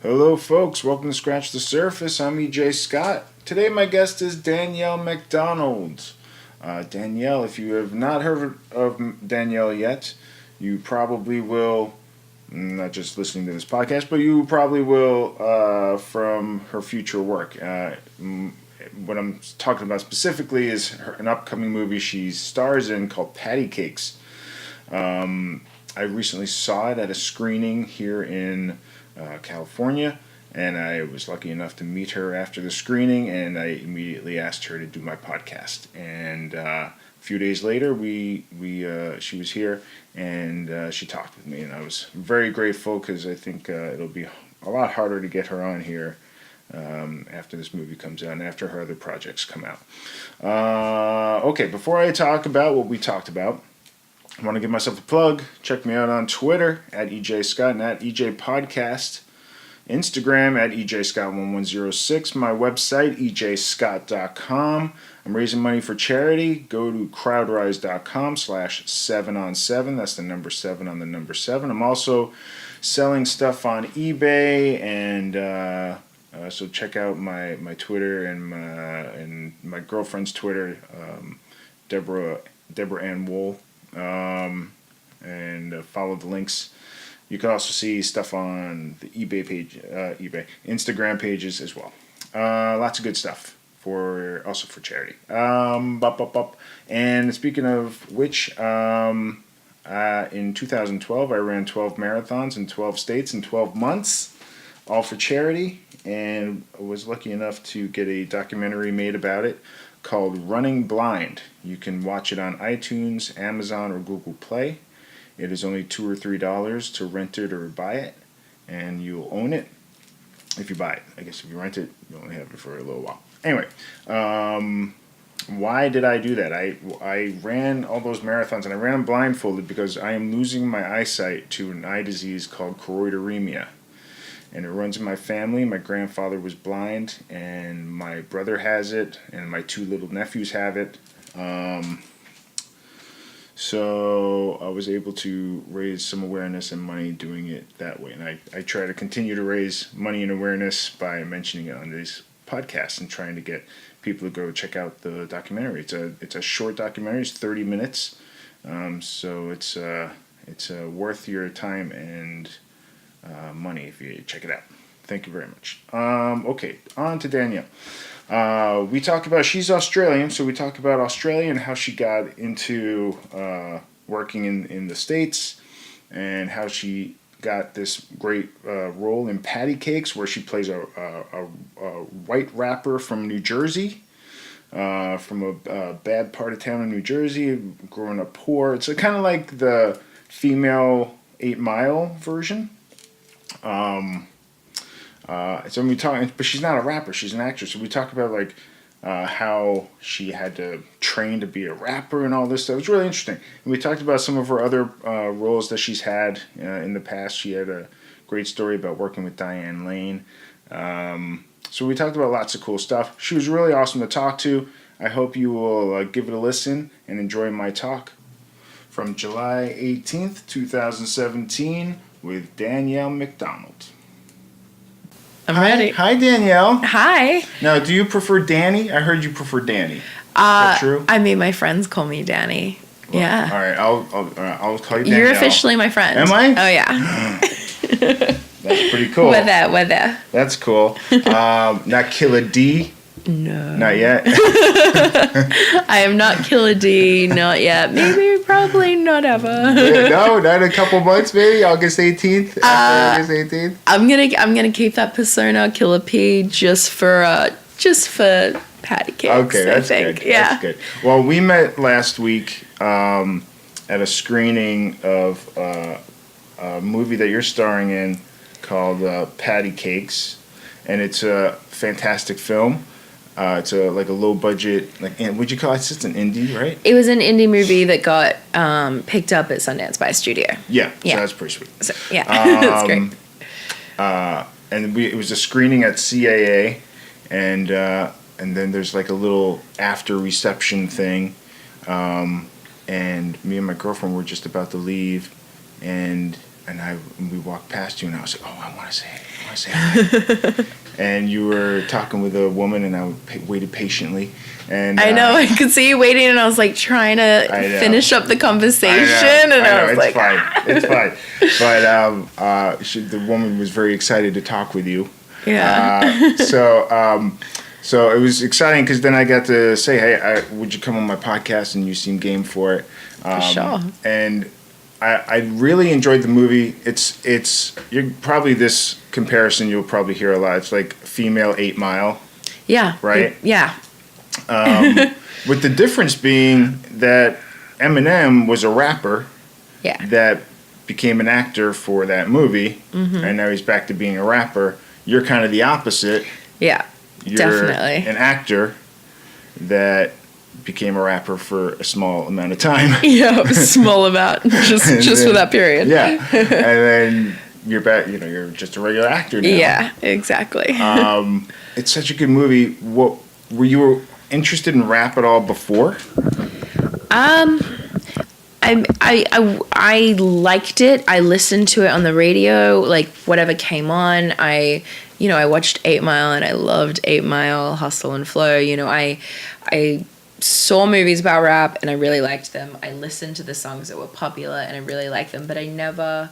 Hello, folks. Welcome to Scratch the Surface. I'm EJ Scott. Today, my guest is Danielle MacDonald. Danielle, if you have not heard of Danielle yet, you probably will, not just listening to this podcast, but you probably will from her future work. What I'm talking about specifically is an upcoming movie she stars in called Patti Cakes. I recently saw it at a screening here in California, and I was lucky enough to meet her after the screening, and I immediately asked her to do my podcast. And a few days later, she was here, and she talked with me, and I was very grateful because I think it'll be a lot harder to get her on here after this movie comes out and after her other projects come out. Okay, before I talk about what we talked about, I want to give myself a plug. Check me out on Twitter at EJ Scott and at EJ Podcast. Instagram at EJScott1106. My website, EJScott.com. I'm raising money for charity. Go to crowdrise.com/7on7. That's the number 7 on the number 7. I'm also selling stuff on eBay, and so check out my Twitter and my girlfriend's Twitter, Deborah Ann Wool. And follow the links. You can also see stuff on the eBay page, Instagram pages as well. Lots of good stuff also for charity. And speaking of which, in 2012 I ran 12 marathons in 12 states in 12 months, all for charity, and I was lucky enough to get a documentary made about it called Running Blind. You can watch it on iTunes, Amazon, or Google Play. It is only $2 or $3 to rent it or buy it, and you'll own it if you buy it. I guess if you rent it, you only have it for a little while. Anyway, why did I do that? I ran all those marathons, and I ran them blindfolded because I am losing my eyesight to an eye disease called choroideremia. And it runs in my family. My grandfather was blind, and my brother has it, and my 2 little nephews have it. So I was able to raise some awareness and money doing it that way. And I try to continue to raise money and awareness by mentioning it on these podcasts and trying to get people to go check out the documentary. It's a short documentary. It's 30 minutes. So it's worth your time and money if you check it out. Thank you very much. Okay, on to Danielle. We talked about, she's Australian, so we talked about Australia and how she got into working in the States and how she got this great role in Patti Cakes, where she plays a white rapper from New Jersey, from a bad part of town in New Jersey, growing up poor. It's kind of like the female 8 Mile version. So we talk, but she's not a rapper; she's an actress. So we talk about how she had to train to be a rapper and all this stuff. It was really interesting. And we talked about some of her other roles that she's had in the past. She had a great story about working with Diane Lanes. So we talked about lots of cool stuff. She was really awesome to talk to. I hope you will give it a listen and enjoy my talk from July 18th, 2017 with Danielle MacDonald. I'm ready. Hi, Danielle. Hi. Now, do you prefer Danny? I heard you prefer Danny. Is that true? I mean, my friends call me Danny. Well, yeah. All right, I'll call you Danielle. You're officially my friend. Am I? Oh, yeah. That's pretty cool. With that. That's cool. Not Killer D? No. Not yet? I am not Killer D, not yet. Maybe, probably not ever. No, not in a couple months, maybe? August 18th? August 18th? I'm gonna keep that persona, Killer P, just for Patti Cakes. Okay, that's good. Yeah. That's good. Well, we met last week at a screening of a movie that you're starring in called Patti Cakes, and it's a fantastic film. It's a low budget, would you call it? It's an indie, right? It was an indie movie that got picked up at Sundance by a studio. Yeah. So that's pretty sweet. So, yeah, that's great. And it was a screening at CAA, and then there's a little after reception thing, and me and my girlfriend were just about to leave, and we walked past you, and I was like, oh, I want to say hi. And you were talking with a woman, and I waited patiently. And I know, I could see you waiting, and I was like trying to finish up the conversation, I was like, it's fine. But the woman was very excited to talk with you. Yeah. So it was exciting because then I got to say, hey, would you come on my podcast? And you seem game for it. For sure. And I really enjoyed the movie. You're probably this comparison you'll probably hear a lot. It's like female 8 Mile. Yeah. Right? Yeah. With the difference being that Eminem was a rapper. Yeah. That became an actor for that movie. Mm-hmm. And now he's back to being a rapper. You're kind of the opposite. Yeah. You're definitely an actor that became a rapper for a small amount of time. Yeah, small amount, just for that period. Yeah, and then you're back. You're just a regular actor now. Yeah, exactly. It's such a good movie. What were you interested in rap at all before? I liked it. I listened to it on the radio, like whatever came on. I watched 8 Mile and I loved 8 Mile, Hustle and Flow. I saw movies about rap and I really liked them. I listened to the songs that were popular and I really liked them, but I never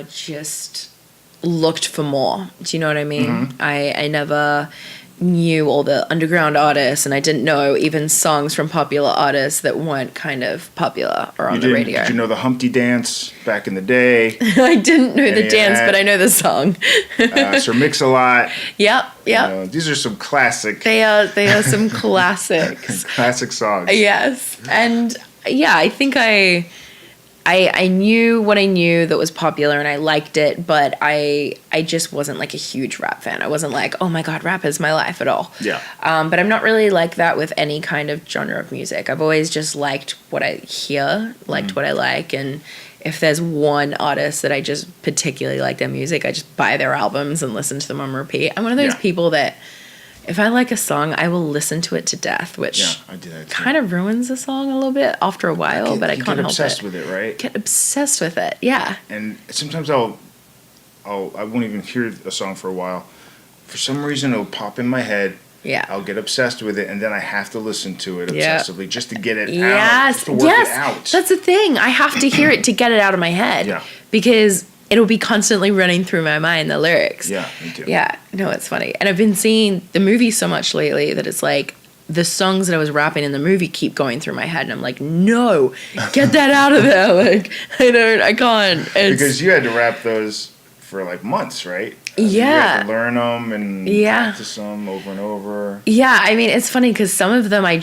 just looked for more. Do you know what I mean? Mm-hmm. I never knew all the underground artists, and I didn't know even songs from popular artists that weren't kind of popular or on the radio. Did you know the Humpty Dance back in the day? I didn't know the dance, but I know the song. Sir Mix-a-Lot. Yep. These are some classic. They are some classics. Classic songs. Yes, and yeah, I think I knew what I knew that was popular and I liked it, but I just wasn't like a huge rap fan. I wasn't like, oh my God, rap is my life at all. Yeah. But I'm not really like that with any kind of genre of music. I've always just liked what I hear, liked what I like, and if there's one artist that I just particularly like their music, I just buy their albums and listen to them on repeat. I'm one of those people that if I like a song, I will listen to it to death, which I do that too. Kind of ruins the song a little bit after a while, but I can't help it. Get obsessed with it, right? Get obsessed with it, yeah. And sometimes I won't even hear a song for a while. For some reason, it'll pop in my head. Yeah. I'll get obsessed with it, and then I have to listen to it obsessively just to get it out. Yes. To work it out. That's the thing. I have to hear it to get it out of my head. Yeah. Because it'll be constantly running through my mind, the lyrics. Yeah, me too. Yeah, no, it's funny. And I've been seeing the movie so much lately that it's like the songs that I was rapping in the movie keep going through my head. And I'm like, no, get that out of there. Like, I can't. Because you had to rap those for like months, right? Yeah. You had to learn them and practice them over and over. Yeah, I mean, it's funny because some of them I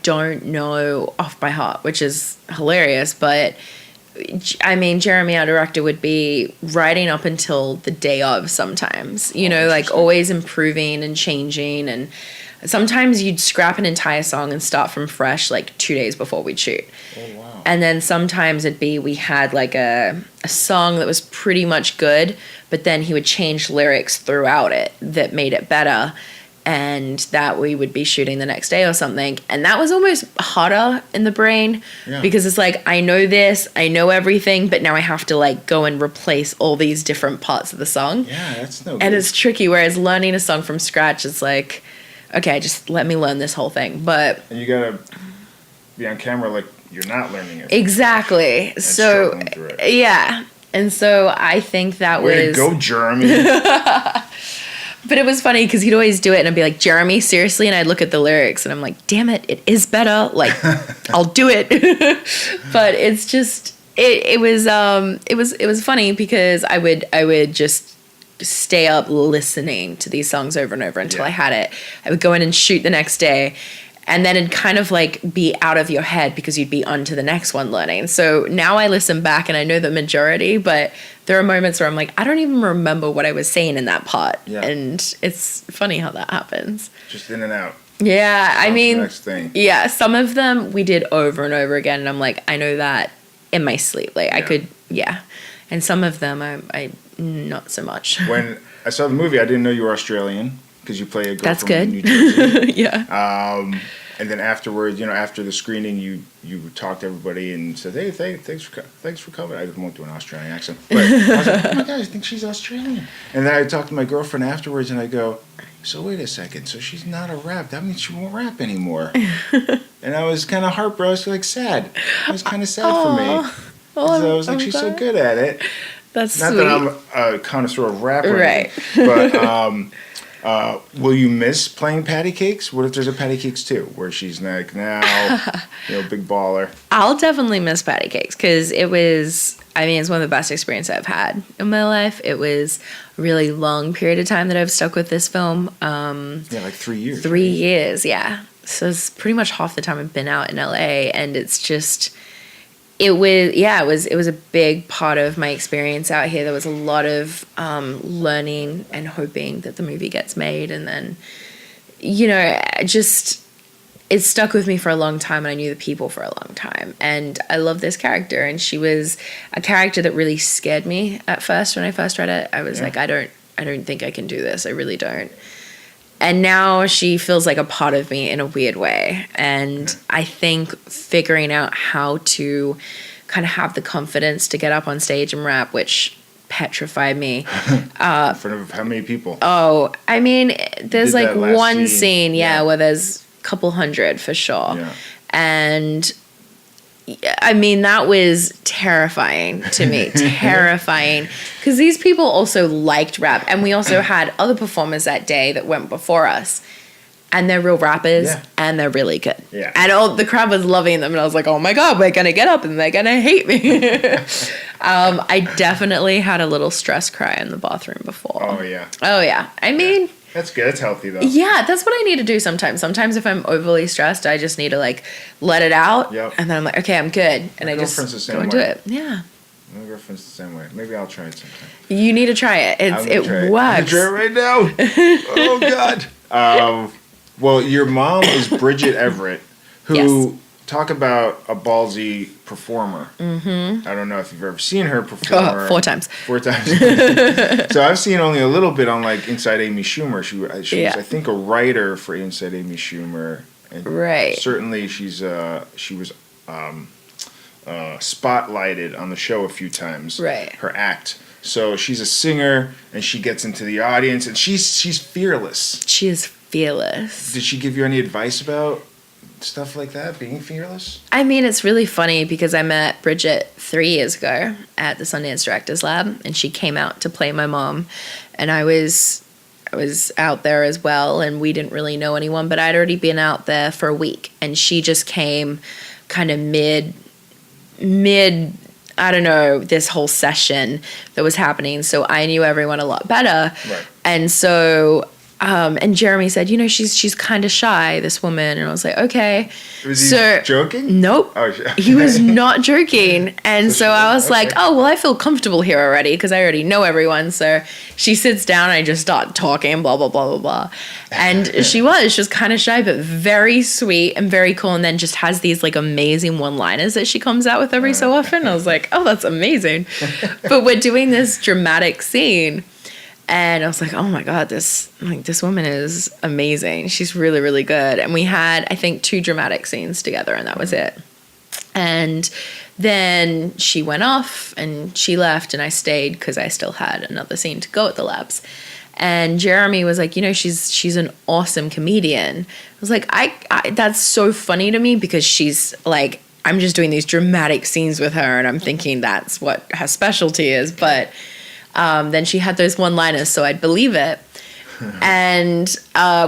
don't know off by heart, which is hilarious, but I mean, Jeremy, our director, would be writing up until the day of sometimes, like always improving and changing. And sometimes you'd scrap an entire song and start from fresh like 2 days before we'd shoot. Oh, wow. And then sometimes it'd be we had like a song that was pretty much good, but then he would change lyrics throughout it that made it better. And that we would be shooting the next day or something. And that was almost harder in the brain because it's like, I know this, I know everything, but now I have to like go and replace all these different parts of the song. Yeah, that's no good. And it's tricky, whereas learning a song from scratch, it's like, okay, just let me learn this whole thing. But and you gotta be on camera like you're not learning it. Exactly. And so, yeah. And so I think that Way was... to go, Jeremy. But it was funny because he'd always do it and I'd be like, Jeremy, seriously? And I'd look at the lyrics and I'm like, damn it, it is better. Like, I'll do it. But it's just, it was funny because I would just stay up listening to these songs over and over until I had it. I would go in and shoot the next day. And then it'd kind of like be out of your head because you'd be on to the next one learning. So now I listen back and I know the majority, but there are moments where I'm like, I don't even remember what I was saying in that part. Yeah. And it's funny how that happens. Just in and out. Yeah, I mean, next thing. Yeah, some of them we did over and over again. And I'm like, I know that in my sleep. Like I could, And some of them I not so much. When I saw the movie, I didn't know you were Australian. Because you play a girl That's from good. New Jersey. Yeah. And then afterwards, after the screening, you talked to everybody and said, "Hey, thanks for coming." I won't do an Australian accent, but I was like, "Oh my god, I think she's Australian." And then I talked to my girlfriend afterwards, and I go, "So wait a second, so she's not a rap? That means she won't rap anymore." And I was kind of heartbroken. I was like sad. It was kind of sad for me. So I was like, she's so good at it. That's not sweet. that I'm a connoisseur of rap, right? But will you miss playing Patti Cakes? What if there's a Patti Cakes 2 where she's like now, big baller? I'll definitely miss Patti Cakes because it's one of the best experiences I've had in my life. It was a really long period of time that I've stuck with this film. Like 3 years. 3 years, yeah. So it's pretty much half the time I've been out in LA, and it's just, it was a big part of my experience out here. There was a lot of learning and hoping that the movie gets made, and then, it stuck with me for a long time, and I knew the people for a long time. And I love this character, and she was a character that really scared me at first when I first read it. I was like, I don't think I can do this. I really don't. And now she feels like a part of me in a weird way. And I think figuring out how to kind of have the confidence to get up on stage and rap, which petrified me. In front of how many people? Oh, I mean, there's like one scene, where there's a couple hundred for sure. Yeah. And I mean, that was terrifying to me. Terrifying. Because these people also liked rap. And we also had other performers that day that went before us. And they're real rappers. Yeah. And they're really good. Yeah. And all the crowd was loving them. And I was like, oh my God, we're going to get up and they're going to hate me. I definitely had a little stress cry in the bathroom before. Oh, yeah. Oh, yeah. I mean... That's good. That's healthy, though. Yeah, that's what I need to do sometimes. Sometimes if I'm overly stressed, I just need to, let it out. Yep. And then I'm like, okay, I'm good. And I just go and do it. Yeah. My girlfriend's the same way. Maybe I'll try it sometime. You need to try it. It works. I'm going to try it right now. Oh, God. Well, your mom is Bridget Everett, who... Yes. Talk about a ballsy performer. Mm-hmm. I don't know if you've ever seen her perform. Oh, 4 times. 4 times. So I've seen only a little bit on Inside Amy Schumer. She was, I think, a writer for Inside Amy Schumer. And right. Certainly, she was spotlighted on the show a few times. Right. Her act. So she's a singer, and she gets into the audience, and she's fearless. She is fearless. Did she give you any advice about stuff like that, being fearless? I mean, it's really funny because I met Bridget 3 years ago at the Sundance Directors Lab, and she came out to play my mom, and I was out there as well, and we didn't really know anyone, but I'd already been out there for a week, and she just came kind of mid I don't know, this whole session that was happening, so I knew everyone a lot better. Right. And so and Jeremy said, she's kind of shy, this woman. And I was like, okay. Was he joking? Nope. Oh, he was not joking. And so I was like, oh, well, I feel comfortable here already because I already know everyone. So she sits down and I just start talking, blah, blah, blah, blah, blah. And she was kind of shy, but very sweet and very cool. And then just has these amazing one-liners that she comes out with every so often. I was like, oh, that's amazing. But we're doing this dramatic scene. And I was like, oh my God, this woman is amazing. She's really, really good. And we had, I think, 2 dramatic scenes together, and that was it. And then she went off and she left, and I stayed because I still had another scene to go at the labs. And Jeremy was like, she's an awesome comedian. I was like, I that's so funny to me because she's like, I'm just doing these dramatic scenes with her, and I'm thinking that's what her specialty is. But then she had those one-liners, so I'd believe it. And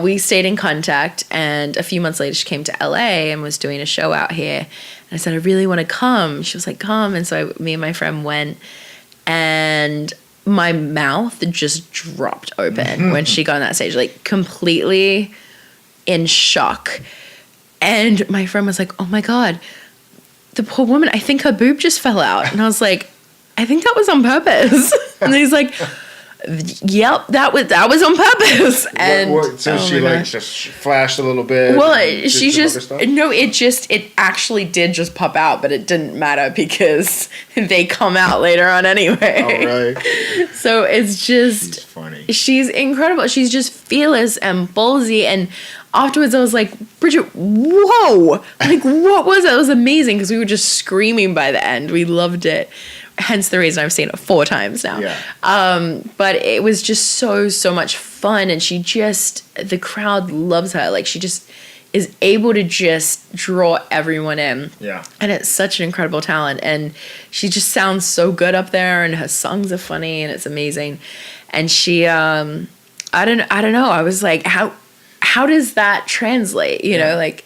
we stayed in contact, and a few months later she came to LA and was doing a show out here. And I said, I really want to come. She was like, come. And so me and my friend went, and my mouth just dropped open when she got on that stage, completely in shock. And my friend was like, oh my God, the poor woman, I think her boob just fell out. And I was like, I think that was on purpose. And he's like, yep, that was on purpose. And so she just flashed a little bit. Well, she it actually did just pop out, but it didn't matter because they come out later on anyway. Oh, right. So it's just, she's funny. She's incredible. She's just fearless and ballsy. And afterwards I was like, Bridget, whoa! Like, what was that? It was amazing because we were just screaming by the end. We loved it. Hence the reason I've seen it 4 times now. Yeah. But it was just so much fun. And the crowd loves her. Like, she just is able to just draw everyone in. Yeah. And it's such an incredible talent. And she just sounds so good up there. And her songs are funny and it's amazing. And she, I don't know. I was like, how does that translate? You know, like,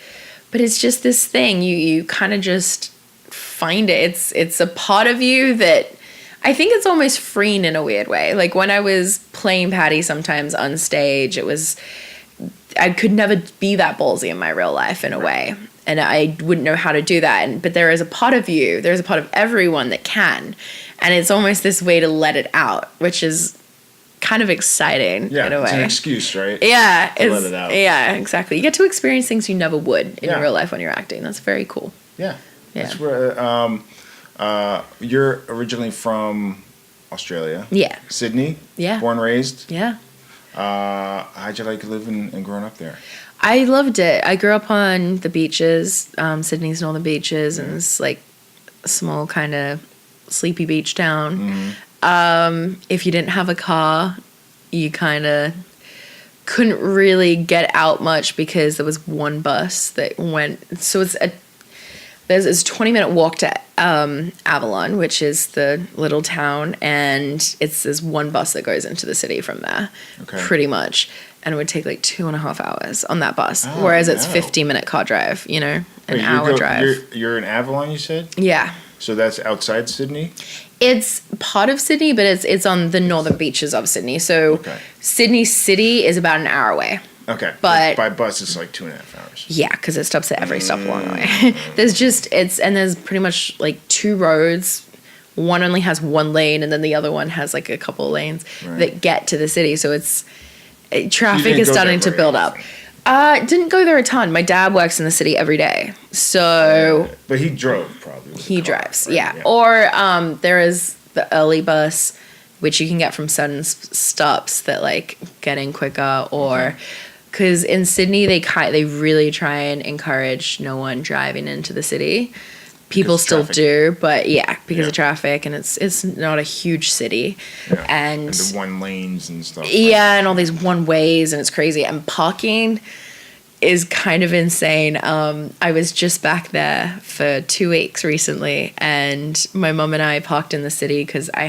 but it's just this thing. You kind of just find it. It's a part of you that I think it's almost freeing in a weird way. Like when I was playing Patti sometimes on stage, I could never be that ballsy in my real life in a way. And I wouldn't know how to do that. But there is a part of you, there's a part of everyone that can. And it's almost this way to let it out, which is kind of exciting in a way. It's an excuse, right? Yeah. To let it out. Yeah, exactly. You get to experience things you never would in real life when you're acting. That's very cool. Yeah. Yeah. That's where you're originally from Australia. Yeah. Sydney. Yeah. Born, raised. Yeah. How'd you like living and growing up there? I loved it. I grew up on the beaches, Sydney's northern beaches, and it's like a small kind of sleepy beach town. If you didn't have a car, you kind of couldn't really get out much because there was one bus that went. So there's a 20-minute walk to Avalon, which is the little town, and there's one bus that goes into the city from there, pretty much. And it would take like 2.5 hours on that bus, whereas it's 15-minute car drive, an hour drive. You're in Avalon, you said? Yeah. So that's outside Sydney? It's part of Sydney, but it's on the northern beaches of Sydney. So Sydney City is about an hour away. Okay. But by bus, it's like 2.5 hours. Yeah, because it stops at every stop along the way. There's pretty much like 2 roads. One only has 1 lane, and then the other one has like a couple of lanes that get to the city. So traffic is starting to build up. Didn't go there a ton. My dad works in the city every day, so. But he drove probably. He drives, right? Or there is the early bus, which you can get from certain stops that like get in quicker, or because in Sydney they really try and encourage no one driving into the city. People still do, but because of traffic, and it's not a huge city, and the 1 lanes and stuff. Yeah, and all these 1 ways, and it's crazy. And parking is kind of insane. I was just back there for 2 weeks recently, and my mom and I parked in the city because I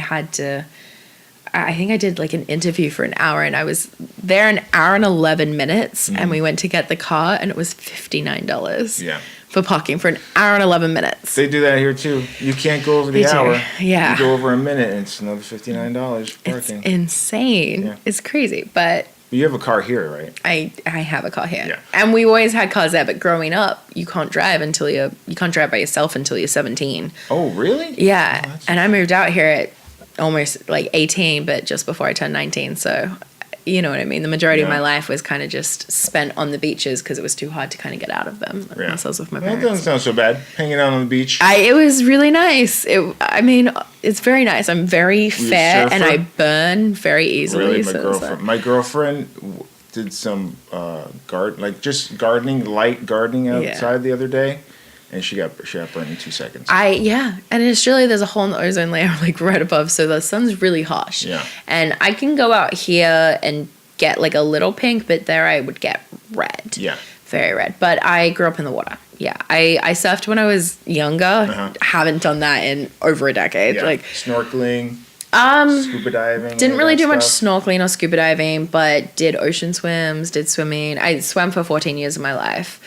think I did like an interview for an hour, and I was there an hour and 11 minutes, and we went to get the car, and it was $59. Yeah. For parking for an hour and 11 minutes. They do that here too. You can't go over the hour. Yeah. You go over a minute and it's another $59 for parking. It's insane. Yeah. It's crazy. But you have a car here, right? I have a car here. Yeah. And we always had cars there, but growing up, you can't drive you can't drive by yourself until you're 17. Oh, really? Yeah. Oh, and I moved out here at almost like 18, but just before I turned 19, so you know what I mean? The majority of my life was kind of just spent on the beaches because it was too hard to kind of get out of them. Unless I was with my parents. That doesn't sound so bad. Hanging out on the beach. It was really nice. It's very nice. I'm very fair and I burn very easily. Really? My girlfriend did some light gardening outside the other day. And she got burned in 2 seconds. And in Australia there's a hole in the ozone layer like right above, so the sun's really harsh. Yeah. And I can go out here and get like a little pink, but there I would get red. Yeah. Very red. But I grew up in the water. Yeah. I surfed when I was younger. Haven't done that in over a decade. Yeah. Like snorkeling. Scuba diving. Didn't really do much snorkeling or scuba diving, but did ocean swims, did swimming. I swam for 14 years of my life.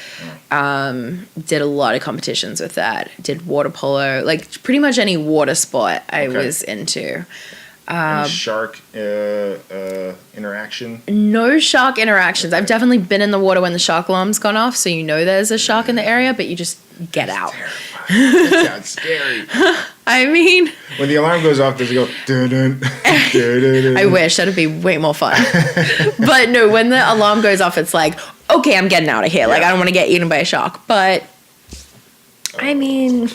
Did a lot of competitions with that. Did water polo, like pretty much any water sport I was into. Any shark interaction? No shark interactions. I've definitely been in the water when the shark alarm's gone off, so you know there's a shark in the area, but you just get out. That sounds scary. I mean, when the alarm goes off, does it go dun dun? I wish that'd be way more fun. But no, when the alarm goes off, it's like, okay, I'm getting out of here. Like I don't want to get eaten by a shark. But I mean,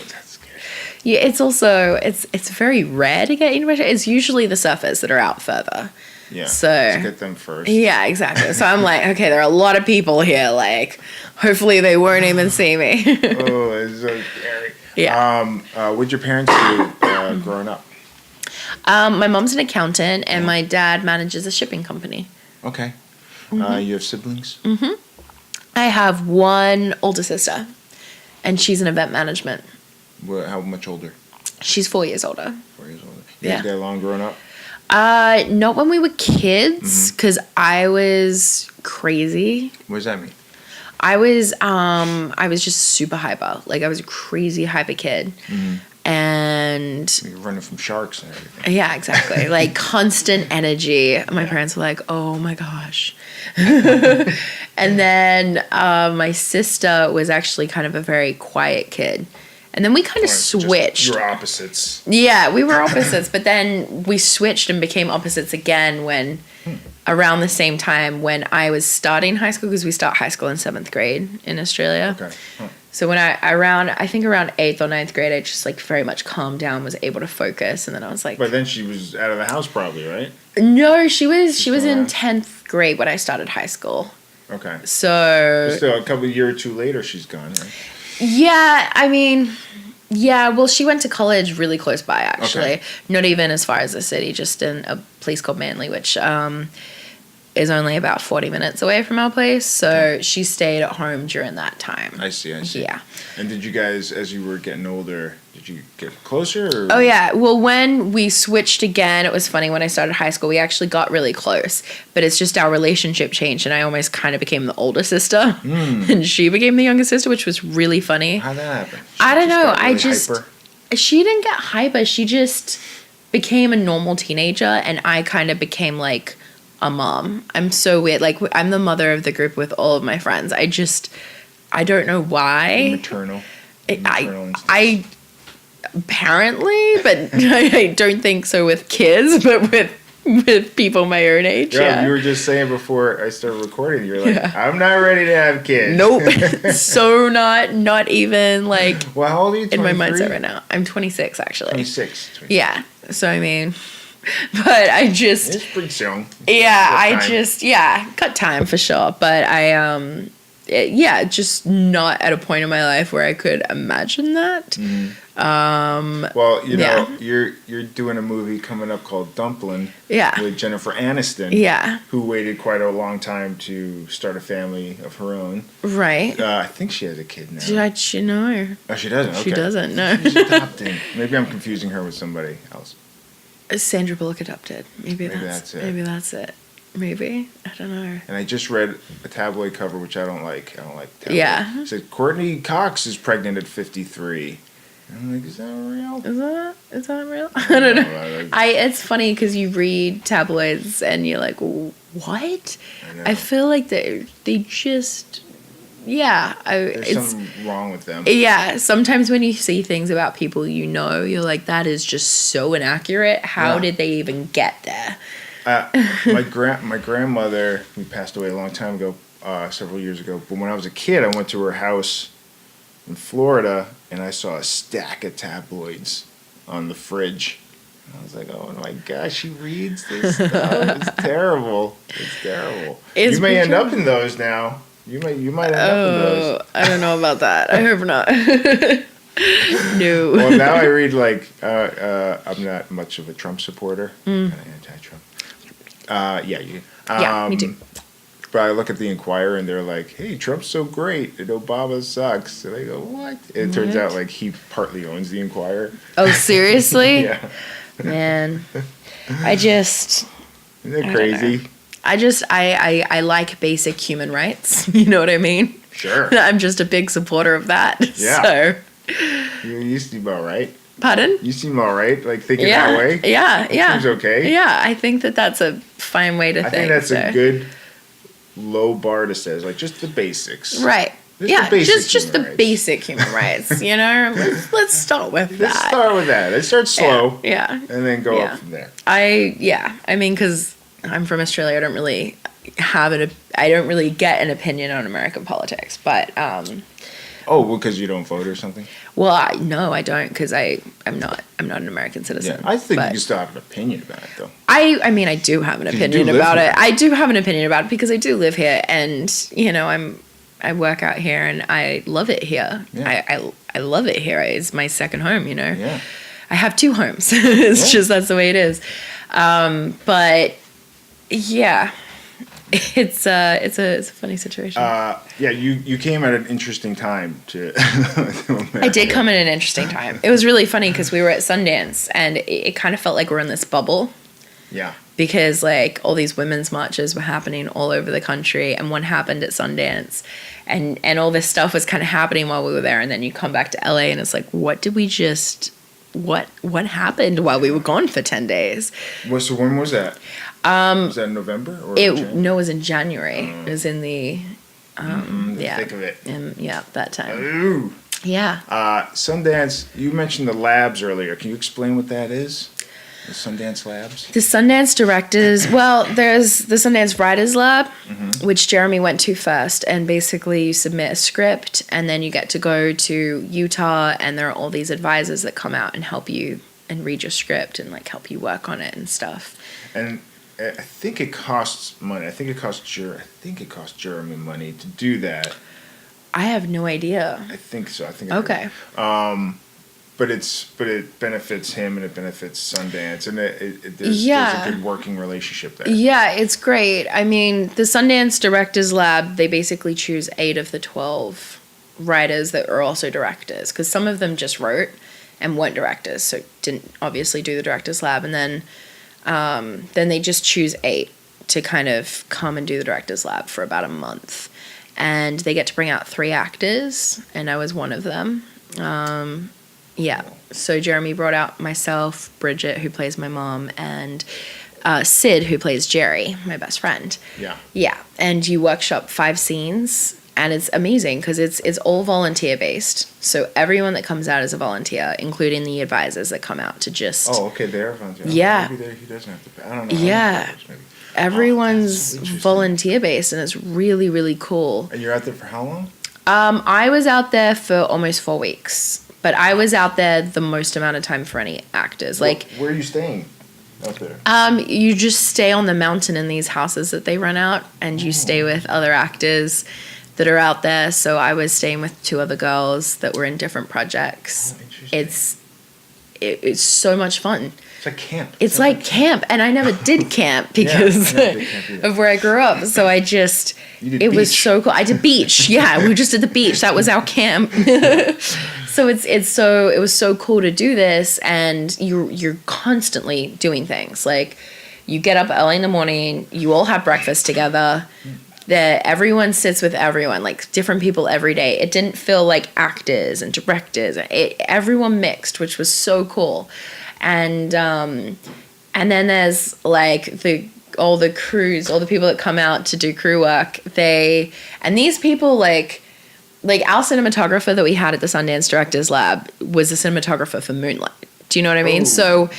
it's also it's very rare to get eaten by a shark. It's usually the surfers that are out further. Yeah. So let's get them first. Yeah, exactly. So I'm like, okay, there are a lot of people here. Like, hopefully they won't even see me. Oh, it's so scary. Yeah. What'd your parents do growing up? My mom's an accountant, and my dad manages a shipping company. Okay. You have siblings? Mm-hmm. I have one older sister, and she's in event management. How much older? She's 4 years older. 4 years older. You guys got along growing up? Not when we were kids, because I was crazy. What does that mean? I was just super hyper. Like, I was a crazy hyper kid. And You're running from sharks and everything. yeah, exactly. Like, constant energy. My parents were like, oh my gosh. And then my sister was actually kind of a very quiet kid. And then we kind of switched. You were opposites. Yeah, we were opposites, but then we switched and became opposites again when around the same time when I was starting high school, because we start high school in 7th grade in Australia. Okay. So when I think around 8th or 9th grade, I just like very much calmed down, was able to focus, and then I was like. But then she was out of the house probably, right? No, she was in 10th grade when I started high school. Okay. So. But still, a couple of years or two later, she's gone, right? Yeah, I mean, yeah, well, she went to college really close by, actually. Okay. Not even as far as the city, just in a place called Manly, which is only about 40 minutes away from our place. So she stayed at home during that time. I see. Yeah. And did you guys, as you were getting older, did you get closer? Or? Oh, yeah. Well, when we switched again, it was funny. When I started high school, we actually got really close. But it's just our relationship changed, and I almost kind of became the older sister. And she became the younger sister, which was really funny. How'd that happen? I don't know. Hyper? She didn't get hyper. She just became a normal teenager, and I kind of became like a mom. I'm so weird. Like, I'm the mother of the group with all of my friends. I don't know why. Maternal. I apparently, but I don't think so with kids, but with people my own age. Yeah. You were just saying before I started recording, you were like, I'm not ready to have kids. Nope. So not even like. Well, how old are you? 23? In my mindset right now. I'm 26 actually. 26. Yeah. So I mean, but I just. It's pretty soon. Yeah, got time for sure. But just not at a point in my life where I could imagine that. Well, you know, you're doing a movie coming up called Dumpling. Yeah. With Jennifer Aniston. Yeah. Who waited quite a long time to start a family of her own. Right. I think she has a kid now. Did she know? Oh, she doesn't. Okay. She doesn't. No. She's adopting. Maybe I'm confusing her with somebody else. Sandra Bullock adopted. Maybe that's it. Maybe that's it. Maybe. I don't know. And I just read a tabloid cover, which I don't like. I don't like tabloid. Yeah. It said Courtney Cox is pregnant at 53. And I'm like, is that real? Is that real? I don't know. It's funny because you read tabloids and you're like, what? I feel like they just. Yeah. There's something wrong with them. Yeah. Sometimes when you see things about people you're like, that is just so inaccurate. How did they even get there? My grandmother, who passed away a long time ago, several years ago, but when I was a kid, I went to her house in Florida, and I saw a stack of tabloids on the fridge. And I was like, oh my gosh, she reads this stuff. It's terrible. It's terrible. You may end up in those now. You might end up in those. I don't know about that. I hope not. No. Well, now I read I'm not much of a Trump supporter. Kind of anti-Trump. Me too. But I look at the Inquirer and they're like, "Hey, Trump's so great and Obama sucks." And I go, "What?" And it turns out like he partly owns the Inquirer. Oh, seriously? Yeah. Man, Isn't it crazy? I like basic human rights. You know what I mean? Sure. I'm just a big supporter of that. Yeah. So. You seem all right. Pardon? You seem all right, like thinking that way. Yeah. Seems okay. Yeah, I think that's a fine way to think. I think that's a good low bar to say. Like just the basics. Right. Just the basic human rights. You know, let's start with that. Let's start with that. Let's start slow. Yeah. And then go up from there. I mean, because I'm from Australia, I don't really get an opinion on American politics, but. Oh, because you don't vote or something? Well, no, I don't, because I'm not an American citizen. Yeah, I think but you still have an opinion about it, though. I mean, I do have an opinion about it. I do have an opinion about it because I do live here, and I work out here, and I love it here. Yeah. I love it here. It's my second home. Yeah. I have 2 homes. It's just that's the way it is. But yeah, it's a funny situation. Yeah, you came at an interesting time to. I did come at an interesting time. It was really funny because we were at Sundance, and it kind of felt like we're in this bubble. Yeah. Because like all these women's marches were happening all over the country, and one happened at Sundance, and all this stuff was kind of happening while we were there, and then you come back to LA, and it's like, what happened while we were gone for 10 days? So when was that? Was that in November or No, it was in January. It was in the thick of it. That time. Ooh. Yeah. Sundance. You mentioned the labs earlier. Can you explain what that is? The Sundance Labs? The Sundance Directors, well, there's the Sundance Writers Lab, which Jeremy went to first, and basically you submit a script, and then you get to go to Utah, and there are all these advisors that come out and help you and read your script and like help you work on it and stuff. And I think it costs money. I think it cost Jeremy money to do that. I have no idea. I think so. Okay. But it benefits him and it benefits Sundance, and there's a good working relationship there. Yeah, it's great. I mean, the Sundance Directors Lab, they basically choose 8 of the 12 writers that are also directors, because some of them just wrote and weren't directors, so didn't obviously do the Directors Lab, and then they just choose 8 to kind of come and do the Directors Lab for about a month, and they get to bring out 3 actors, and I was one of them. Yeah, so Jeremy brought out myself, Bridget, who plays my mom, and Sid, who plays Jerry, my best friend. Yeah. Yeah, and you workshop 5 scenes, and it's amazing because it's all volunteer-based. So everyone that comes out is a volunteer, including the advisors that come out to just... Oh, okay, they're volunteer. Yeah. Maybe he doesn't have to pay. I don't know. Yeah. Everyone's volunteer-based, and it's really, really cool. And you're out there for how long? I was out there for almost 4 weeks. But I was out there the most amount of time for any actors. Like, where are you staying out there? You just stay on the mountain in these houses that they rent out, and you stay with other actors that are out there. So I was staying with 2 other girls that were in different projects. It's so much fun. It's like camp. It's like camp, and I never did camp because of where I grew up. So I just, it was so cool. I did beach. Yeah, we just did the beach. That was our camp. So it was so cool to do this, and you're constantly doing things. Like, you get up early in the morning, you all have breakfast together. That everyone sits with everyone, like different people every day. It didn't feel like actors and directors. Everyone mixed, which was so cool. And then there's like all the crews, all the people that come out to do crew work. And these people like our cinematographer that we had at the Sundance Directors Lab was a cinematographer for Moonlight. Do you know what I mean? Ooh. So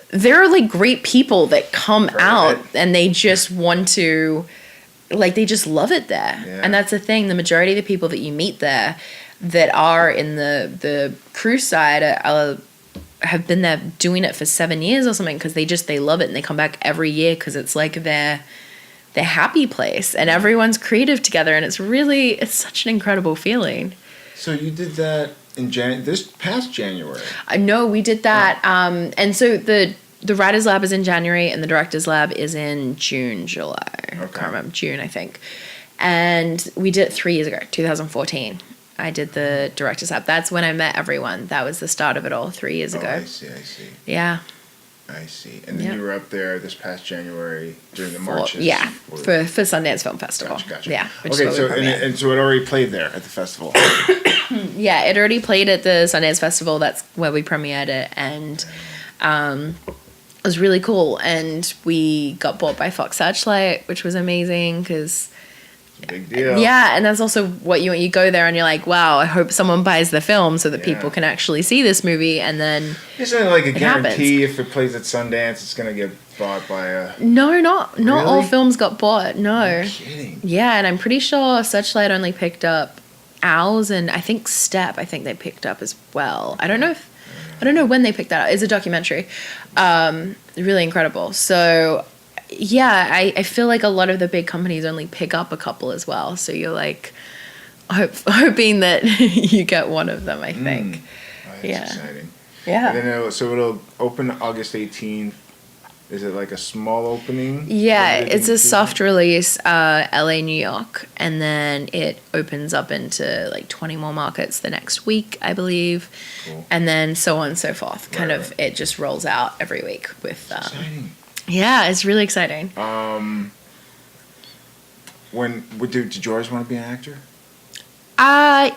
there are like great people that come out and they just want to, like, they just love it there. Yeah. And that's the thing. The majority of the people that you meet there that are in the crew side have been there doing it for 7 years or something, because they love it, and they come back every year because it's like their happy place, and everyone's creative together, and it's such an incredible feeling. So you did that in this past January? No, we did that. And so the Writers Lab is in January, and the Directors Lab is in July. Okay. I can't remember, June, I think. And we did it 3 years ago, 2014. I did the Directors Lab. That's when I met everyone. That was the start of it all 3 years ago. I see. Yeah. I see. And then you were up there this past January during the marches. Yeah, for Sundance Film Festival. Gotcha. Yeah. Okay, so so it already played there at the festival. Yeah, it already played at the Sundance Festival. That's where we premiered it, and it was really cool. And we got bought by Fox Searchlight, which was amazing because. Big deal. Yeah, and that's also what you go there and you're like, wow, I hope someone buys the film so that people can actually see this movie, and then isn't it like a guarantee if it plays at Sundance it's gonna get bought by a... No, not all films got bought. No. No kidding. Yeah, and I'm pretty sure Searchlight only picked up Owls and I think Step. I think they picked up as well. I don't know when they picked that up. It's a documentary. Really incredible. So yeah, I feel like a lot of the big companies only pick up a couple as well. So you're like hoping that you get one of them, I think. That's exciting. Yeah. And then it'll open August 18th. Is it like a small opening? Yeah, it's a soft release, LA, New York, and then it opens up into like 20 more markets the next week, I believe. Cool. And then so on and so forth. It just rolls out every week with exciting. Yeah, it's really exciting. Did you always want to be an actor? I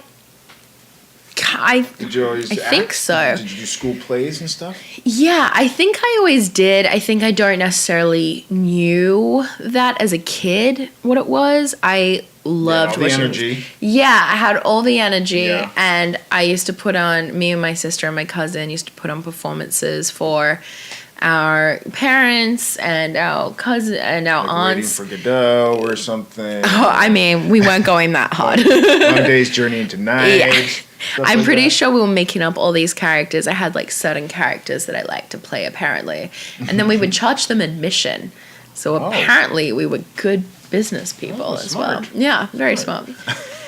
Did you always act? think so. Did you do school plays and stuff? Yeah, I think I always did. I think I don't necessarily knew that as a kid what it was. I loved all the energy. Yeah, I had all the energy, Yeah. and I used to put on, me and my sister and my cousin used to put on performances for our parents and our cousin and our aunts. Waiting for Godot or something. Oh, I mean, we weren't going that hard. One Day's Journey into Night. Yeah. I'm pretty sure we were making up all these characters. I had like certain characters that I liked to play apparently. And then we would charge them admission. So apparently we were good business people as well. Yeah, very smart.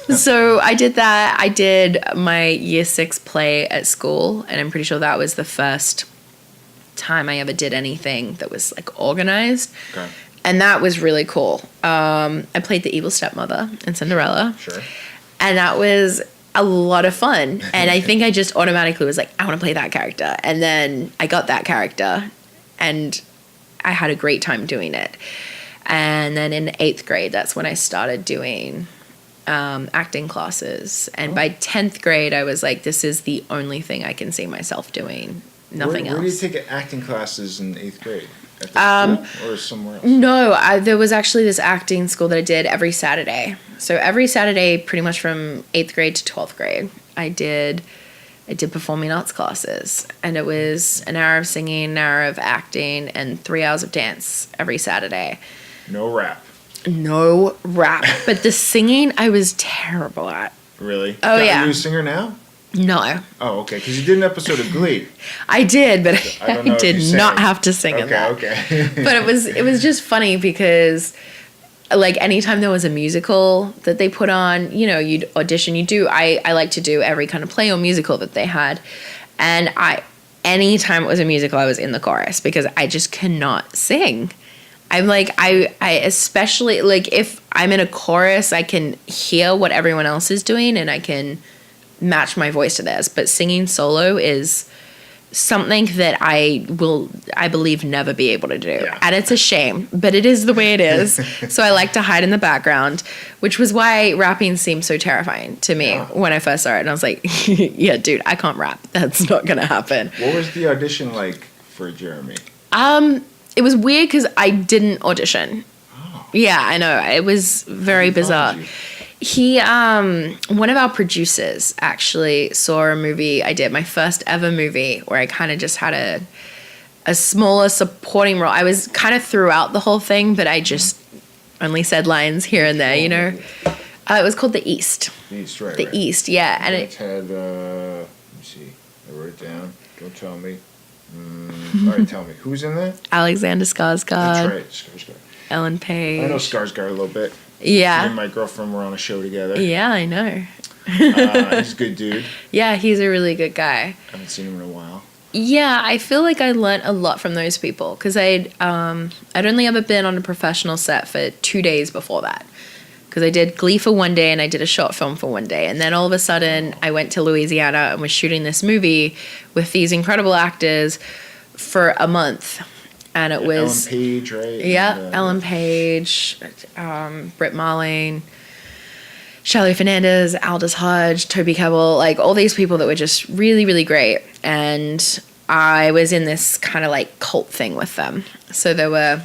So I did that. I did my year 6 play at school, and I'm pretty sure that was the first time I ever did anything that was like organized. Okay. And that was really cool. I played the evil stepmother in Cinderella. Sure. And that was a lot of fun. And I think I just automatically was like, I want to play that character. And then I got that character and I had a great time doing it. And then in 8th grade, that's when I started doing acting classes. And by 10th grade, I was like, this is the only thing I can see myself doing. Nothing else. Where did you take acting classes in 8th grade? At the school or somewhere else? No, there was actually this acting school that I did every Saturday. So every Saturday, pretty much from 8th grade to 12th grade, I did performing arts classes. And it was an hour of singing, an hour of acting, and 3 hours of dance every Saturday. No rap. No rap. But the singing, I was terrible at. Really? Oh, yeah. Are you a singer now? No. Oh, okay. Because you did an episode of Glee. I did, but I did not sang. have to sing in that. Okay. But it was just funny because, like, anytime there was a musical that they put on, you know, you'd audition. I like to do every kind of play or musical that they had, and anytime it was a musical, I was in the chorus because I just cannot sing. I'm like, I especially like if I'm in a chorus, I can hear what everyone else is doing and I can match my voice to theirs, but singing solo is something that I believe never be able to do. Yeah. And it's a shame, but it is the way it is. So I like to hide in the background, which was why rapping seemed so terrifying to me when I first saw it. And I was like, yeah, dude, I can't rap. That's not going to happen. What was the audition like for Jeremy? It was weird because I didn't audition. Oh. Yeah, I know. It was very bizarre. He, one of our producers actually saw a movie I did, my first ever movie, where I kind of just had a smaller supporting role. I was kind of throughout the whole thing, but I just only said lines here and there, you know. It was called The East. The East, right. The East, yeah. And it had, let me see, I wrote it down. Don't tell me. All right, tell me. Who's in that? Alexander Skarsgard. That's right, Skarsgard. Ellen Page. I know Skarsgård a little bit. Yeah. Me and my girlfriend were on a show together. Yeah, I know. He's a good dude. Yeah, he's a really good guy. I haven't seen him in a while. Yeah, I feel like I learnt a lot from those people because I'd only ever been on a professional set for 2 days before that. Because I did Glee for one day and I did a short film for one day. And then all of a sudden I went to Louisiana and was shooting this movie with these incredible actors for a month. And it was... Ellen Page, right? Yeah, Ellen Page, Britt Marling, Shelley Fernandez, Aldous Hodge, Toby Kebbell, like all these people that were just really, really great. And I was in this kind of like cult thing with them. So there were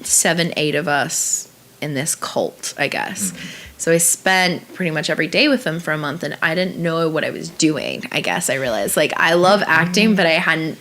7, 8 of us in this cult, I guess. Mm-hmm. So I spent pretty much every day with them for a month and I didn't know what I was doing, I guess I realized. Like I love acting, but I hadn't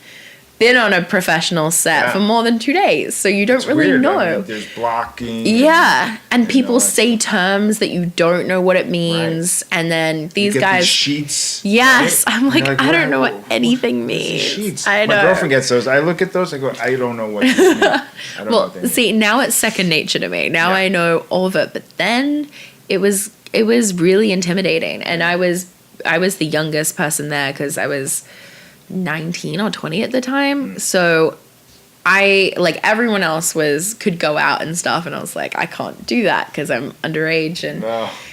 been on a professional set for more than 2 days, so you don't really weird. know. I mean, there's blocking. Yeah, and people know, say terms that you don't know what it means, and then these you get guys these sheets. Yes, right? I'm like, I don't know what anything means. Sheets. I know. My girlfriend gets those. I look at those. I go, I don't know what these mean. I don't know what they mean. See, now it's second nature to me. Now I know all of it, but then it was really intimidating, and I was the youngest person there because I was 19 or 20 at the time. So I, like, everyone else could go out and stuff, and I was like, I can't do that because I'm underage. And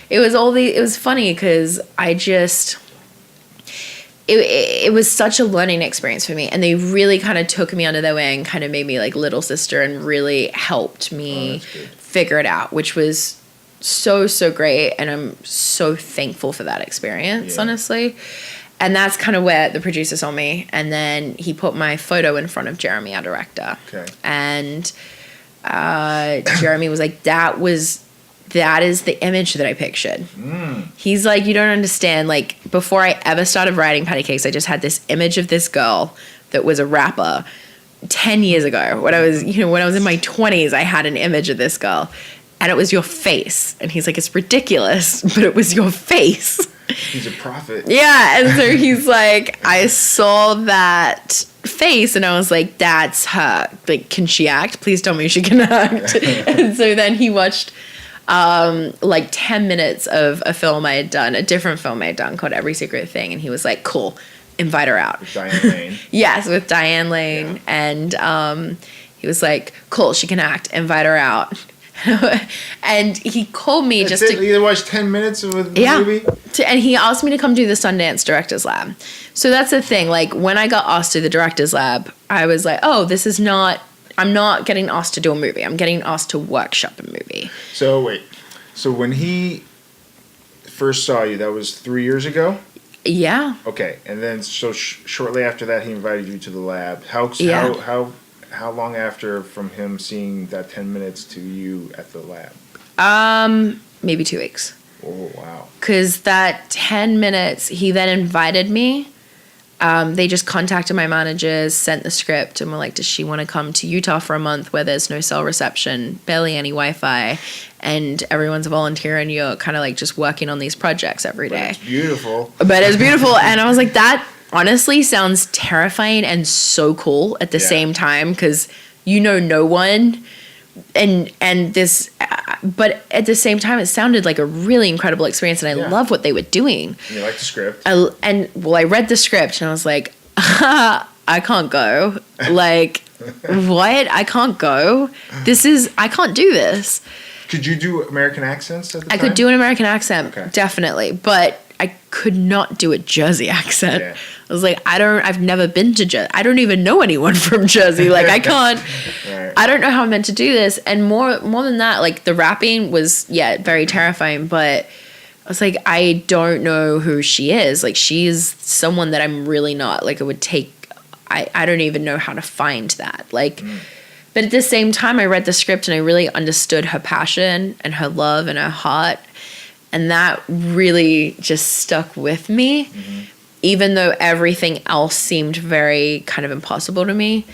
it was funny because it was such a learning experience for me, and they really kind of took me under their wing, kind of made me like little sister, and really helped me figure it out, which was so great, and I'm so thankful for that experience, honestly. And that's kind of where the producer saw me, and then he put my photo in front of Jeremy, our director. Okay. And Jeremy was like, that is the image that I pictured. He's like, you don't understand. Like, before I ever started writing Patti Cakes, I just had this image of this girl that was a rapper 10 years ago. When I was in my 20s, I had an image of this girl, and it was your face. And he's like, it's ridiculous, but it was your face. He's a prophet. Yeah, and so he's like, I saw that face, and I was like, that's her. Like, can she act? Please tell me she can act. And so then he watched like 10 minutes of a film I had done, a different film I had done called Every Secret Thing, and he was like, cool, invite her out. With Diane Lane. Yes, with Diane Lane. Yeah. And he was like, cool, she can act, invite her out. And he called me That's just to... You watched 10 minutes of the movie? And he asked me to come do the Sundance Directors Lab. So that's the thing. Like, when I got asked to the Directors Lab, I was like, oh, this is not... I'm not getting asked to do a movie. I'm getting asked to workshop a movie. So, wait. So when he first saw you, that was 3 years ago? Yeah. Okay. And then, so shortly after that, he invited you to the lab. How long after from him seeing that 10 minutes to you at the lab? Maybe 2 weeks. Oh, wow. Because that 10 minutes, he then invited me. They just contacted my managers, sent the script, and were like, does she want to come to Utah for a month where there's no cell reception, barely any Wi-Fi, and everyone's a volunteer, and you're kind of like just working on these projects every day. But it's beautiful. And I was like, that honestly sounds terrifying and so cool at the same time, because no one, and this, but at the same time, it sounded like a really incredible experience, and I love what they were doing. You like the script? I read the script, and I was like, I can't go. Like, what? I can't go. I can't do this. Could you do American accents at the time? I could do an American accent, okay. Definitely, but I could not do a Jersey accent. Yeah. I was like, I've never been to Jersey. I don't even know anyone from Jersey. Like, I can't, right. I don't know how I'm meant to do this. And more than that, like, the rapping was, very terrifying, but I was like, I don't know who she is. Like, she is someone that I'm really not. Like, it would take, I don't even know how to find that. Like, but at the same time, I read the script and I really understood her passion and her love and her heart. And that really just stuck with me, even though everything else seemed very kind of impossible to me.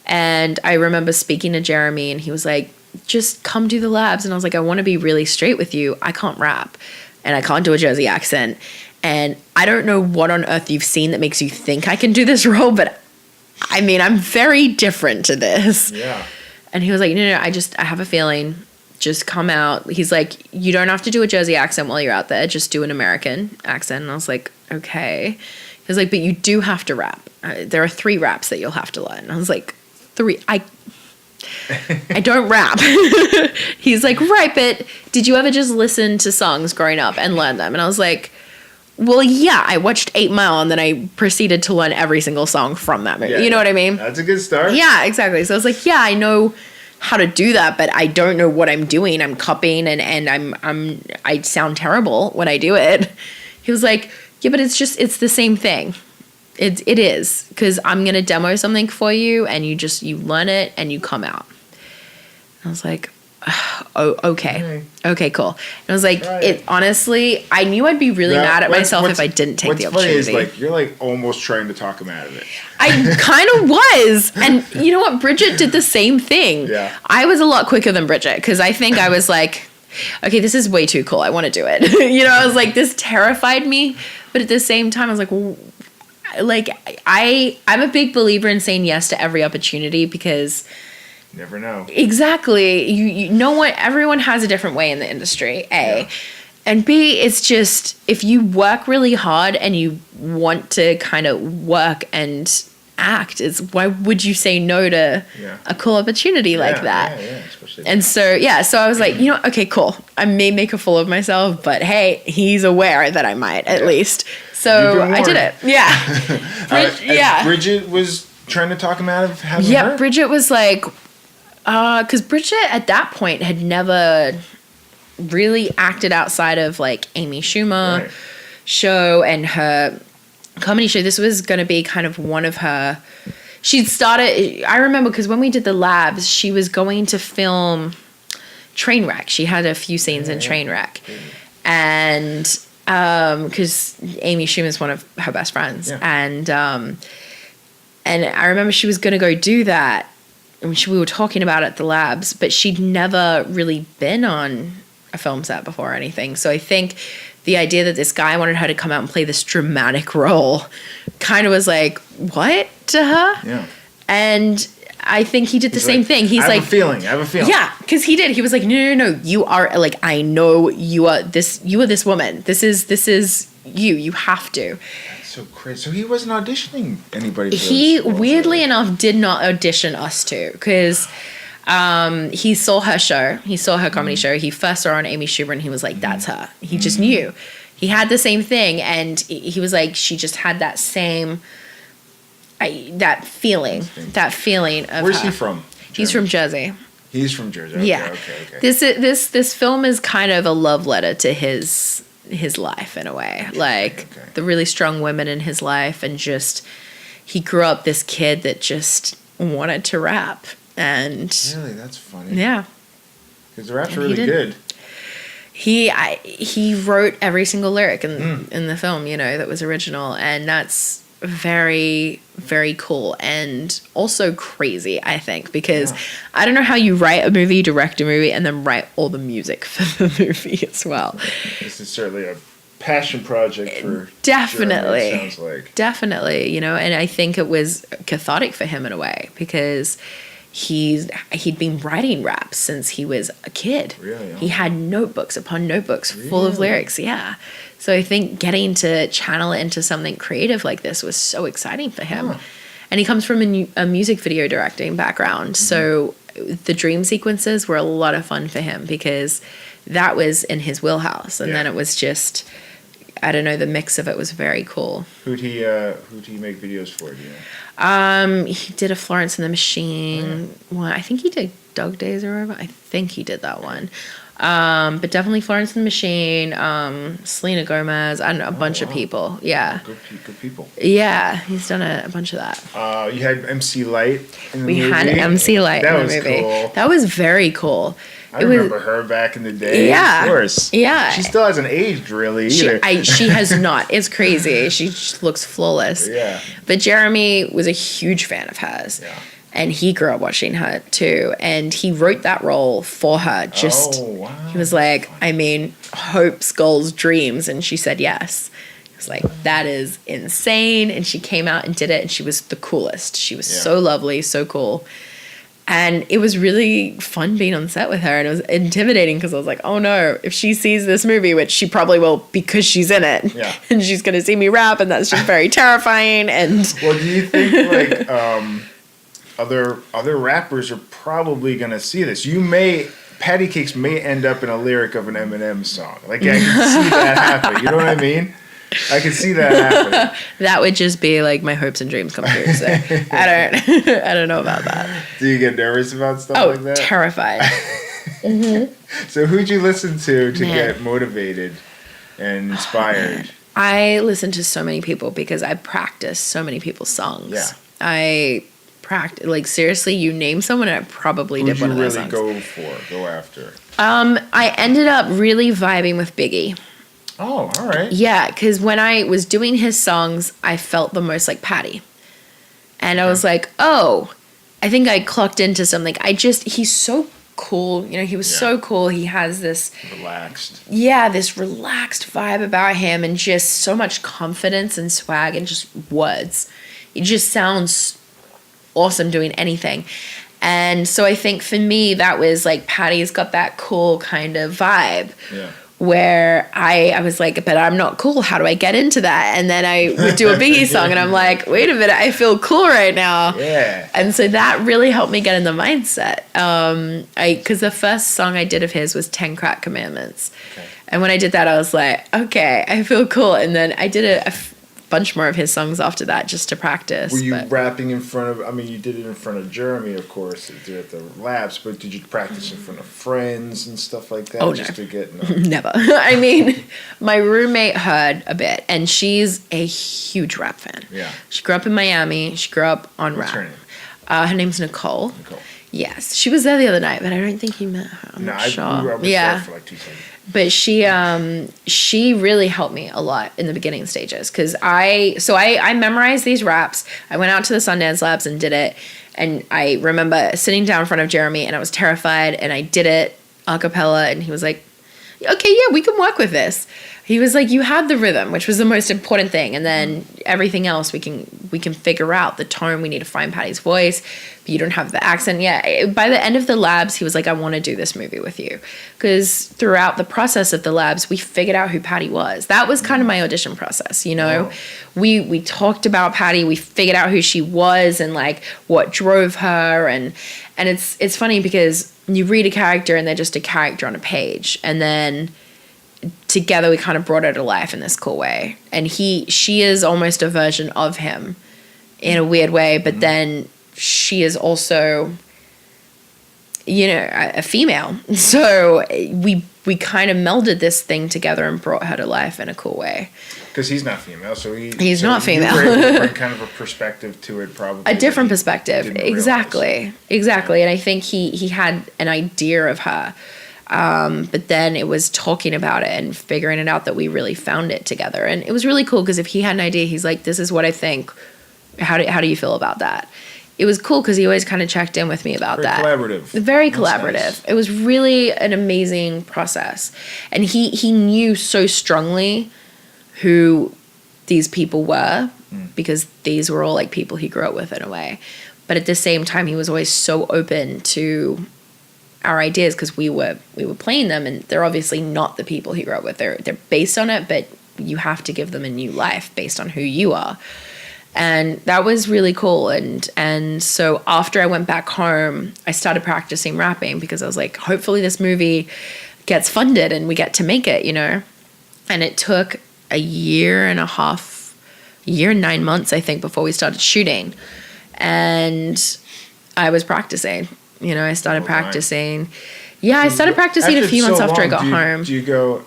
And I remember speaking to Jeremy, and he was like, just come do the labs. And I was like, I want to be really straight with you. I can't rap, and I can't do a Jersey accent. And I don't know what on earth you've seen that makes you think I can do this role, but I mean, I'm very different to this. Yeah. And he was like, no, I have a feeling. Just come out. He's like, you don't have to do a Jersey accent while you're out there. Just do an American accent. And I was like, okay. He was like, but you do have to rap. There are 3 raps that you'll have to learn. And I was like, 3? I don't rap. He's like, right, but did you ever just listen to songs growing up and learn them? And I was like, well, yeah, I watched 8 Mile, and then I proceeded to learn every single song from that movie. Yeah, you know what I mean? That's a good start. Yeah, exactly. So I was like, yeah, I know how to do that, but I don't know what I'm doing. I'm copying, and I sound terrible when I do it. He was like, yeah, but it's the same thing. It is, because I'm going to demo something for you, and you learn it and you come out. I was like, oh, okay. Okay, cool. And I was like, Right. honestly, I knew I'd be really mad at myself if I didn't take the opportunity. What's funny is, like, you're, like, almost trying to talk him out of it. I kind of was. And you know what? Bridget did the same thing. Yeah. I was a lot quicker than Bridget because I think I was like, okay, this is way too cool. I want to do it. You know, I was like, this terrified me. But at the same time, I was like, well, like, I'm a big believer in saying yes to every opportunity because... Never know. Exactly. You know what? Everyone has a different way in the industry, A. Yeah. And B, it's just, if you work really hard and you want to kind of work and act, why would you say no to a cool opportunity like that? Yeah, especially. And so I was like, you know, okay, cool. I may make a fool of myself, but hey, he's aware that I might at least. So I did it. Yeah. Bridget was trying to talk him out of having her? Yeah, Bridget was like... because Bridget at that point had never really acted outside of like Amy Schumer show and her comedy show. This was going to be kind of one of her. She'd started. I remember because when we did the labs, she was going to film Trainwreck. She had a few scenes in Trainwreck, and because Amy Schumer is one of her best friends, and I remember she was going to go do that. We were talking about it at the labs, but she'd never really been on a film set before or anything. So I think the idea that this guy wanted her to come out and play this dramatic role kind of was like, what to her? Yeah. And I think he did the same thing. He's like, I have a feeling. Yeah, because he did. He was like, no. You are like, I know you are this woman. This is you. You have to. So crazy. So he wasn't auditioning anybody. He weirdly enough did not audition us two because he saw her show. He saw her comedy show. He first saw her on Amy Schumer and he was like, that's her. He just knew. He had the same thing and he was like, she just had that same that feeling of Where's her. he from? He's from Jersey. He's from Jersey. Okay, Yeah. Okay. This film is kind of a love letter to his life in a way, like the really strong women in his life, and just he grew up this kid that just wanted to rap, and really, that's funny. Yeah, because the rap's really good. He wrote every single lyric in the film, you know, that was original, and that's very, very cool and also crazy, I think, because I don't know how you write a movie, direct a movie, and then write all the music for the movie as well. This is certainly a passion project for definitely. Jeremy, it sounds like. Definitely, you know, and I think it was cathartic for him in a way because he'd been writing rap since he was a kid. Really? He had notebooks upon notebooks full of lyrics. Yeah. So I think getting to channel it into something creative like this was so exciting for him. And he comes from a music video directing background. So the dream sequences were a lot of fun for him because that was in his wheelhouse. And then it was just, I don't know, the mix of it was very cool. Who'd he make videos for, do you know? He did a Florence and the Machine one. I think he did Dog Days or whatever. I think he did that one. But definitely Florence and the Machine, Selena Gomez, I don't know, a bunch of people. Yeah. Good people. Yeah, he's done a bunch of that. You had MC Light in the movie. We had MC Light in the movie. Cool. That was very cool. I remember her back in the day. Yeah. Of course. Yeah. She still hasn't aged really either. She has not. It's crazy. She just looks flawless. Yeah. But Jeremy was a huge fan of hers. Yeah. And he grew up watching her too. And he wrote that role for her. He was like, I mean, hopes, goals, dreams. And she said yes. He was like, that is insane. And she came out and did it. And she was the coolest. She was so lovely, so cool. And it was really fun being on set with her. And it was intimidating because I was like, oh no, if she sees this movie, which she probably will because she's in it, and she's going to see me rap, and that's just very terrifying. And well, do you think like other rappers are probably going to see this? Patti Cakes may end up in a lyric of an Eminem song. Like, I can see that happen. You know what I mean? I can see that happening. That would just be like my hopes and dreams come true. So I don't know about that. Do you get nervous about stuff like that? Oh, terrified. So who'd you listen to get motivated and inspired? I listen to so many people because I practice so many people's songs. Yeah. I practice. Like, seriously, you name someone, and I probably did one of those songs. Who'd you really go after? I ended up really vibing with Biggie. Oh, all right. Yeah, because when I was doing his songs, I felt the most like Patti. And I was like, oh, I think I clocked into something. He's so cool. You know, he was so cool. He has this this relaxed vibe about him, and just so much confidence and swag and just words. It just sounds awesome doing anything. And so I think for me, that was like, Patti's got that cool kind of vibe. Yeah. Where I was like, but I'm not cool. How do I get into that? And then I would do a Biggie song, and I'm like, wait a minute, I feel cool right now. Yeah. And so that really helped me get in the mindset. Because the first song I did of his was 10 Crack Commandments. Okay. And when I did that, I was like, okay, I feel cool. And then I did a bunch more of his songs after that, just to practice. Were you rapping in front of, I mean, you did it in front of Jeremy, of course, at the labs, but did you practice in front of friends and stuff like that? Oh, just no. To get Never. I mean, my roommate heard a bit, and she's a huge rap fan. Yeah. She grew up in Miami. She grew up on rap. What's her name? Her name's Nicole. Yes. She was there the other night, but I don't think he met her. I'm not sure. I was there for like 2 seconds. But she really helped me a lot in the beginning stages, because I memorized these raps. I went out to the Sundance Labs and did it, and I remember sitting down in front of Jeremy, and I was terrified, and I did it a cappella, and he was like, okay, yeah, we can work with this. He was like, you had the rhythm, which was the most important thing, and then everything else we can figure out. The tone, we need to find Patti's voice, but you don't have the accent yet. By the end of the labs, he was like, I want to do this movie with you, because throughout the process of the labs, we figured out who Patti was. That was kind of my audition process, you know. Oh. We talked about Patti, we figured out who she was and like what drove her, and it's funny because you read a character and they're just a character on a page, and then together we kind of brought her to life in this cool way. And she is almost a version of him in a weird way, but then she is also, you know, a female. So we kind of melded this thing together and brought her to life in a cool way. Because he's not female, so he's not female. You were able to bring kind of a perspective to it, probably. A different perspective, exactly. And I think he had an idea of her. But then it was talking about it and figuring it out that we really found it together. And it was really cool, because if he had an idea, he's like, this is what I think. How do you feel about that? It was cool because he always kind of checked in with me about that. Very collaborative. Nice. It was really an amazing process. And he knew so strongly who these people were, because these were all like people he grew up with in a way. But at the same time, he was always so open to our ideas, because we were playing them, and they're obviously not the people he grew up with. They're based on it, but you have to give them a new life based on who you are. And that was really cool. And so after I went back home, I started practicing rapping, because I was like, hopefully this movie gets funded and we get to make it, you know. And it took a year and 9 months, I think, before we started shooting. And I was practicing. You know, I started practicing. Yeah, I started practicing a few months after I got home. Do you go,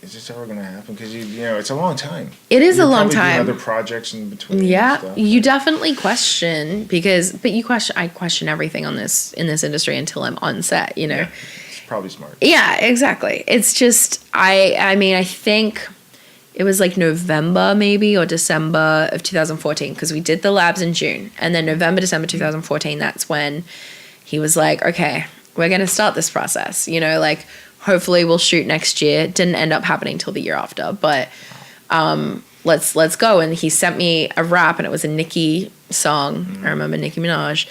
is this ever going to happen? Because, you know, it's a long time. It is a long time. Other projects in between. Yeah, and stuff, you definitely question, I question everything in this industry until I'm on set, you know. Yeah, it's probably smart. Yeah, exactly. It's just, I mean, I think it was like November maybe or December of 2014, because we did the labs in June. And then November, December 2014, that's when he was like, okay, we're going to start this process. You know, like, hopefully we'll shoot next year. It didn't end up happening till the year after, but let's go. And he sent me a rap, and it was a Nicki song. I remember Nicki Minaj.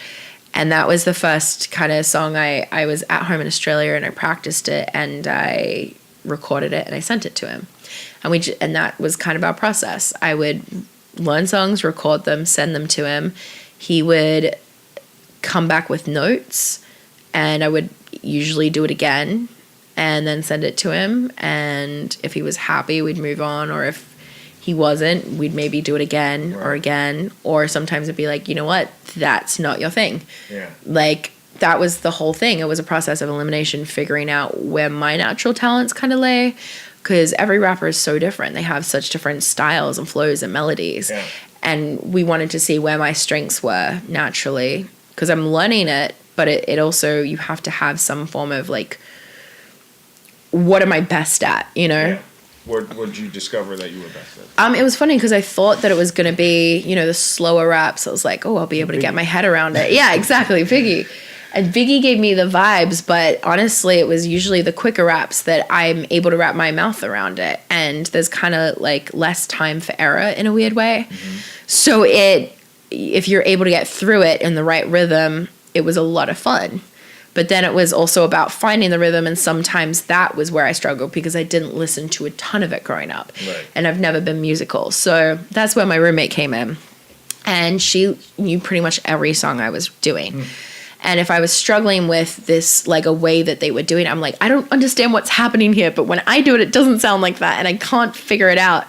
And that was the first kind of song I was at home in Australia, and I practiced it, and I recorded it, and I sent it to him. And that was kind of our process. I would learn songs, record them, send them to him. He would come back with notes, and I would usually do it again and then send it to him. And if he was happy, we'd move on. Or if he wasn't, we'd maybe do it again or again. Or sometimes it'd be like, you know what, that's not your thing. Yeah. Like, that was the whole thing. It was a process of elimination, figuring out where my natural talents kind of lay. Because every rapper is so different. They have such different styles and flows and melodies. Yeah. And we wanted to see where my strengths were naturally, because I'm learning it, but it also, you have to have some form of like, what am I best at, you know? Yeah. What did you discover that you were best at? It was funny because I thought that it was going to be, you know, the slower raps. I was like, oh, I'll be able to get my head around it. Yeah, exactly. Biggie. And Biggie gave me the vibes, but honestly, it was usually the quicker raps that I'm able to wrap my mouth around it. And there's kind of like less time for error in a weird way. Mm-hmm. So if you're able to get through it in the right rhythm, it was a lot of fun. But then it was also about finding the rhythm, and sometimes that was where I struggled because I didn't listen to a ton of it growing up. Right. And I've never been musical. So that's where my roommate came in. And she knew pretty much every song I was doing. Mm. And if I was struggling with this, like a way that they were doing it, I'm like, I don't understand what's happening here. But when I do it, it doesn't sound like that. And I can't figure it out.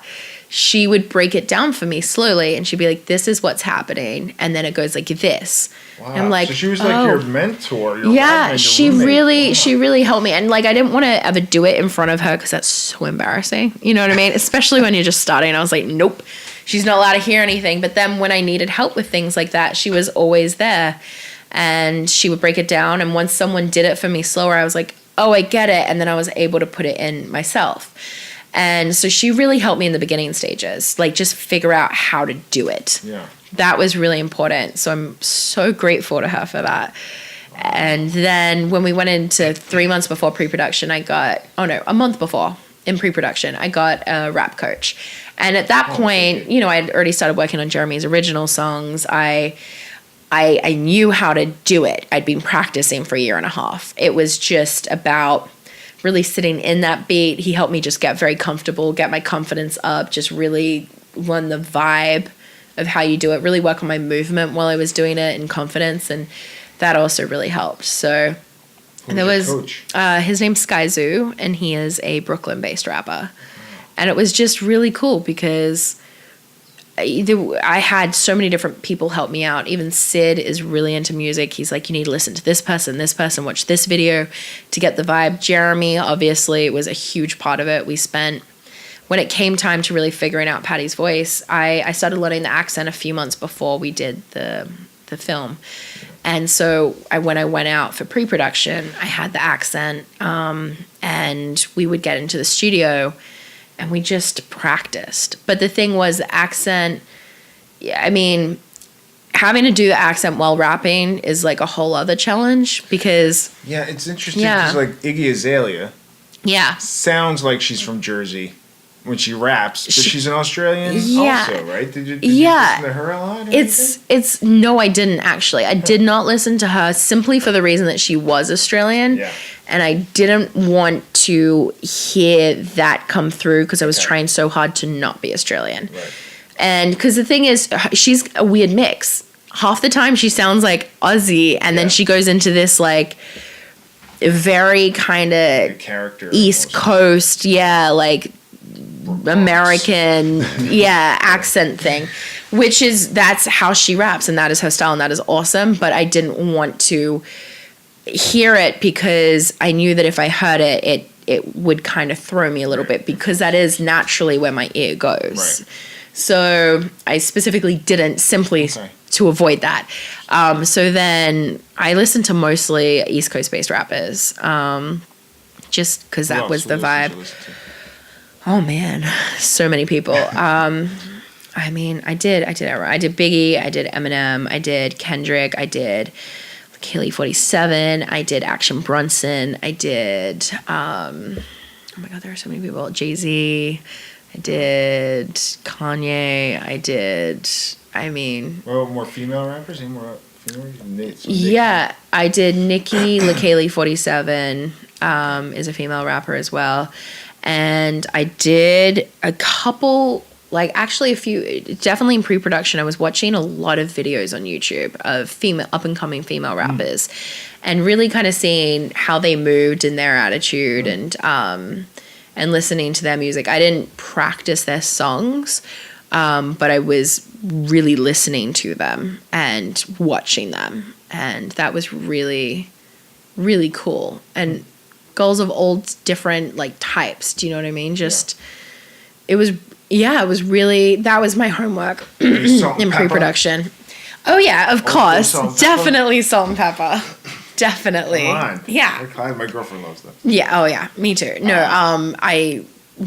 She would break it down for me slowly. And she'd be like, this is what's happening. And then it goes like this. Wow. And I'm like, so she was like your mentor. Yeah, she roommate. really helped me. And like, I didn't want to ever do it in front of her because that's so embarrassing. You know what I mean? Especially when you're just starting. I was like, nope, she's not allowed to hear anything. But then when I needed help with things like that, she was always there. And she would break it down. And once someone did it for me slower, I was like, oh, I get it. And then I was able to put it in myself. And so she really helped me in the beginning stages, like just figure out how to do it. Yeah. That was really important. So I'm so grateful to her for that. And then when we went into 3 months before pre-production, a month before in pre-production, I got a rap coach. And at that point, you know, I'd already started working on Jeremy's original songs. I knew how to do it. I'd been practicing for a year and a half. It was just about really sitting in that beat. He helped me just get very comfortable, get my confidence up, just really learn the vibe of how you do it, really work on my movement while I was doing it in confidence. And that also really helped. So there was coach? His name's Skyzoo, and he is a Brooklyn-based rapper. And it was just really cool because I had so many different people help me out. Even Sid is really into music. He's like, you need to listen to this person, watch this video to get the vibe. Jeremy, obviously, was a huge part of it. When it came time to really figuring out Patti's voice, I started learning the accent a few months before we did the film. And so when I went out for pre-production, I had the accent, and we would get into the studio and we just practiced. But the thing was, the accent, I mean, having to do the accent while rapping is like a whole other challenge because... Yeah, it's interesting because like Iggy Azalea sounds like she's from Jersey when she raps, but she's an Australian also, right? Did you listen to her a lot? No, I didn't actually. I did not listen to her simply for the reason that she was Australian. Yeah. And I didn't want to hear that come through because I was trying so hard to not be Australian. Right. And because the thing is, she's a weird mix. Half the time she sounds like Aussie, and then she goes into this like very kind of East Coast, like American, accent thing, that's how she raps, and that is her style, and that is awesome. But I didn't want to hear it because I knew that if I heard it would kind of throw me a little bit because that is naturally where my ear goes. Right. So I specifically didn't simply to avoid that. So then I listened to mostly East Coast based rappers, just because that was the vibe. Oh man, so many people. I mean, I did Biggie, I did Eminem, I did Kendrick, I did Kelly 47, I did Action Bronson, I did oh my god, there are so many people. Jay-Z, I did Kanye, Well, more female rappers? Any more female? Yeah, I did Nicki LaKaylee 47 is a female rapper as well. And I did a couple, like actually a few, definitely in pre-production, I was watching a lot of videos on YouTube of up-and-coming female rappers and really kind of seeing how they moved in their attitude and listening to their music. I didn't practice their songs, but I was really listening to them and watching them. And that was really, really cool. And girls of all different like types, do you know what I mean? It was Yeah, it was really, that was my homework Salt and in pepper? pre-production. Oh yeah, of course. Salt and pepper? Definitely salt and pepper. Definitely. Come on. Yeah. My girlfriend loves them. Yeah, oh yeah, me too. No,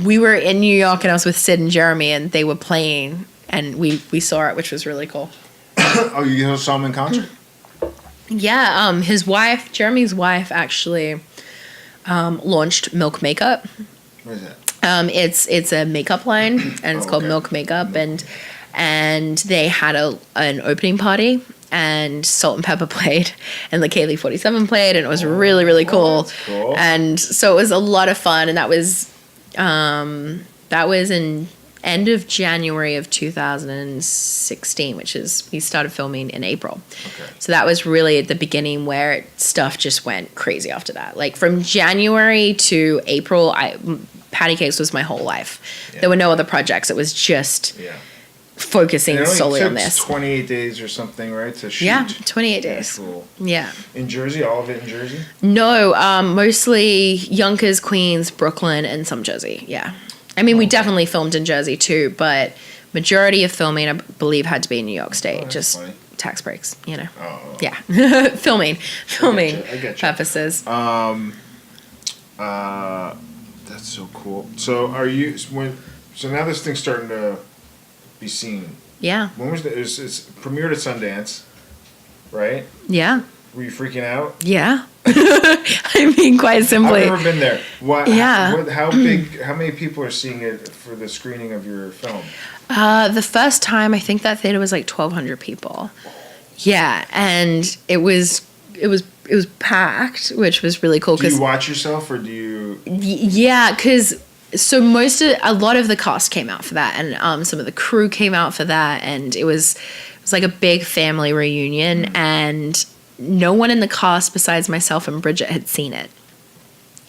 we were in New York and I was with Sid and Jeremy and they were playing and we saw it, which was really cool. Oh, you saw him in concert? Yeah, Jeremy's wife actually launched Milk Makeup. What is that? It's a makeup line and it's called Milk Makeup and they had an opening party and Salt and Pepper played and the Kaylee 47 played and it was really, really cool. That's cool. And so it was a lot of fun and that was in end of January of 2016, which is we started filming in April. Okay. So that was really at the beginning where stuff just went crazy after that. Like from January to April, Patti Cake was my whole life. Yeah. There were no other projects. It was just focusing solely on this. 28 days or something, right, to shoot? Yeah, 28 days. Cool. Yeah. In Jersey, all of it in Jersey? No, mostly Yonkers, Queens, Brooklyn, and some Jersey. Yeah. I mean, we definitely filmed in Jersey too, but majority of filming, I believe, had to be in New York State. Just funny. Tax breaks, you know. Oh. Yeah. filming I get you. purposes. That's so cool. So so now this thing's starting to be seen. Yeah. When was it's premiered at Sundance, right? Yeah. Were you freaking out? Yeah. I mean, quite simply. I've never been there. What? Yeah. How big? How many people are seeing it for the screening of your film? The first time, I think that theater was like 1,200 people. Yeah, and it was packed, which was really cool. Do you watch yourself, or do you? Yeah, because a lot of the cast came out for that, and some of the crew came out for that, and it was like a big family reunion, and no one in the cast besides myself and Bridget had seen it.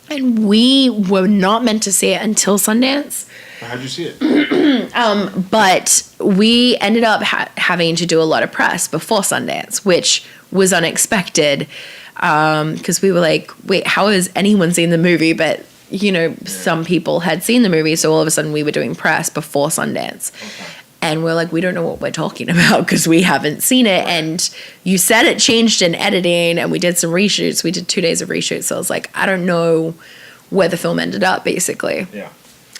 And we were not meant to see it until Sundance. How'd you see it? But we ended up having to do a lot of press before Sundance, which was unexpected because we were like, wait, how has anyone seen the movie? But, some people had seen the movie. So all of a sudden we were doing press before Sundance. Okay. And we're like, we don't know what we're talking about because we haven't seen it. And you said it changed in editing and we did some reshoots. We did 2 days of reshoots. So I was like, I don't know where the film ended up, basically. Yeah.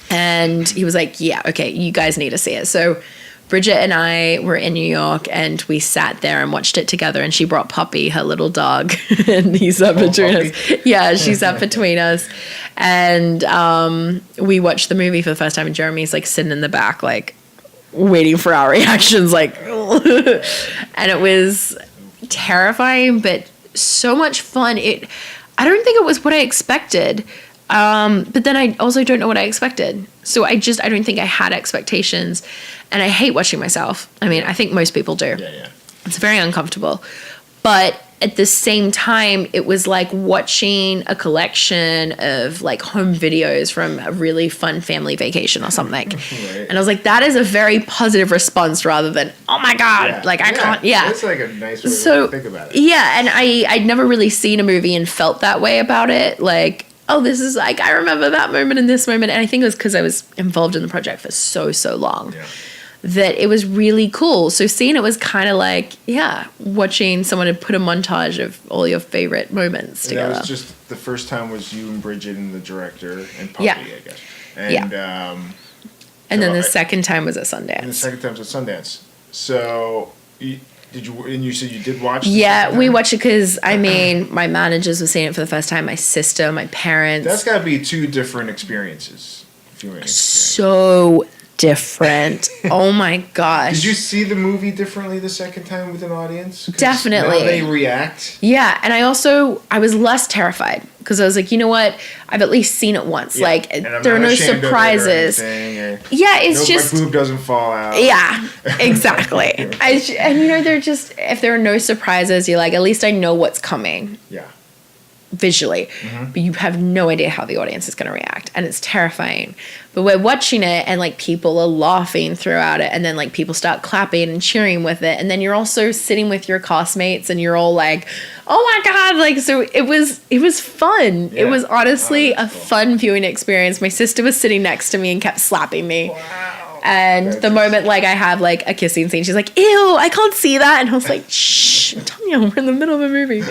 And he was like, yeah, okay, you guys need to see it. So Bridget and I were in New York and we sat there and watched it together. And she brought Puppy, her little dog, and he sat between us. Yeah, she sat between us. And we watched the movie for the first time. And Jeremy's like sitting in the back, like, waiting for our reactions, like, and it was terrifying, but so much fun. I don't think it was what I expected, but then I also don't know what I expected. So I don't think I had expectations, and I hate watching myself. I mean, I think most people do. Yeah. It's very uncomfortable, but at the same time, it was like watching a collection of like home videos from a really fun family vacation or something. Right. And I was like, that is a very positive response rather than, oh my God, like I can't. Yeah. It's like a nice way to think about it. Yeah. And I'd never really seen a movie and felt that way about it. Like, oh, this is like, I remember that moment and this moment. And I think it was because I was involved in the project for so long. Yeah. That it was really cool. So seeing it was kind of like, watching someone put a montage of all your favorite moments together. That was just the first time was you and Bridget and the director and Puppy, I guess. And, and then the second time was at Sundance. And the second time was at Sundance. So you said you did watch it? Yeah, we watched it because, I mean, my managers were seeing it for the first time, my sister, my parents. That's got to be two different experiences. So different. Oh my gosh. Did you see the movie differently the second time with an audience? Definitely. Now they react. Yeah, and I was less terrified because I was like, you know what? I've at least seen it once. Yeah. Like there are no surprises. It's just my boob doesn't fall out. Yeah, exactly. If there are no surprises, you're like, at least I know what's coming. Yeah. Visually, but you have no idea how the audience is going to react, and it's terrifying. But we're watching it and like people are laughing throughout it, and then like people start clapping and cheering with it, and then you're also sitting with your castmates and you're all like, oh my God, like, so it was fun. It was honestly a fun viewing experience. My sister was sitting next to me and kept slapping me. Wow. And the moment like I have like a kissing scene, she's like, ew, I can't see that. And I was like, shh, Tanya, we're in the middle of a movie.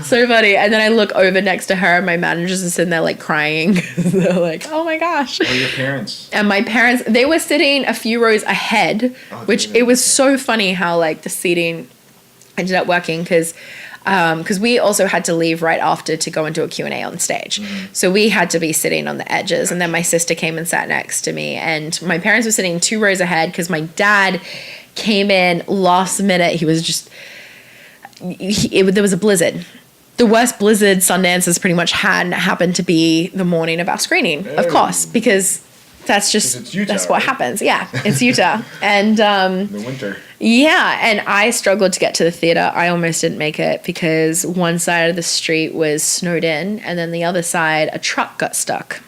So funny. And then I look over next to her and my managers are sitting there like crying. They're like, oh my gosh. What are your parents? And my parents, they were sitting a few rows ahead, which it was so funny how like the seating ended up working because we also had to leave right after to go and do a Q&A on stage. So we had to be sitting on the edges. And then my sister came and sat next to me. And my parents were sitting 2 rows ahead because my dad came in last minute. He was just, there was a blizzard. The worst blizzard Sundance has pretty much had, and it happened to be the morning of our screening, of course, because that's just, Utah, that's what happens. Yeah, it's Utah. And the winter. yeah, and I struggled to get to the theater. I almost didn't make it because one side of the street was snowed in, and then the other side, a truck got stuck.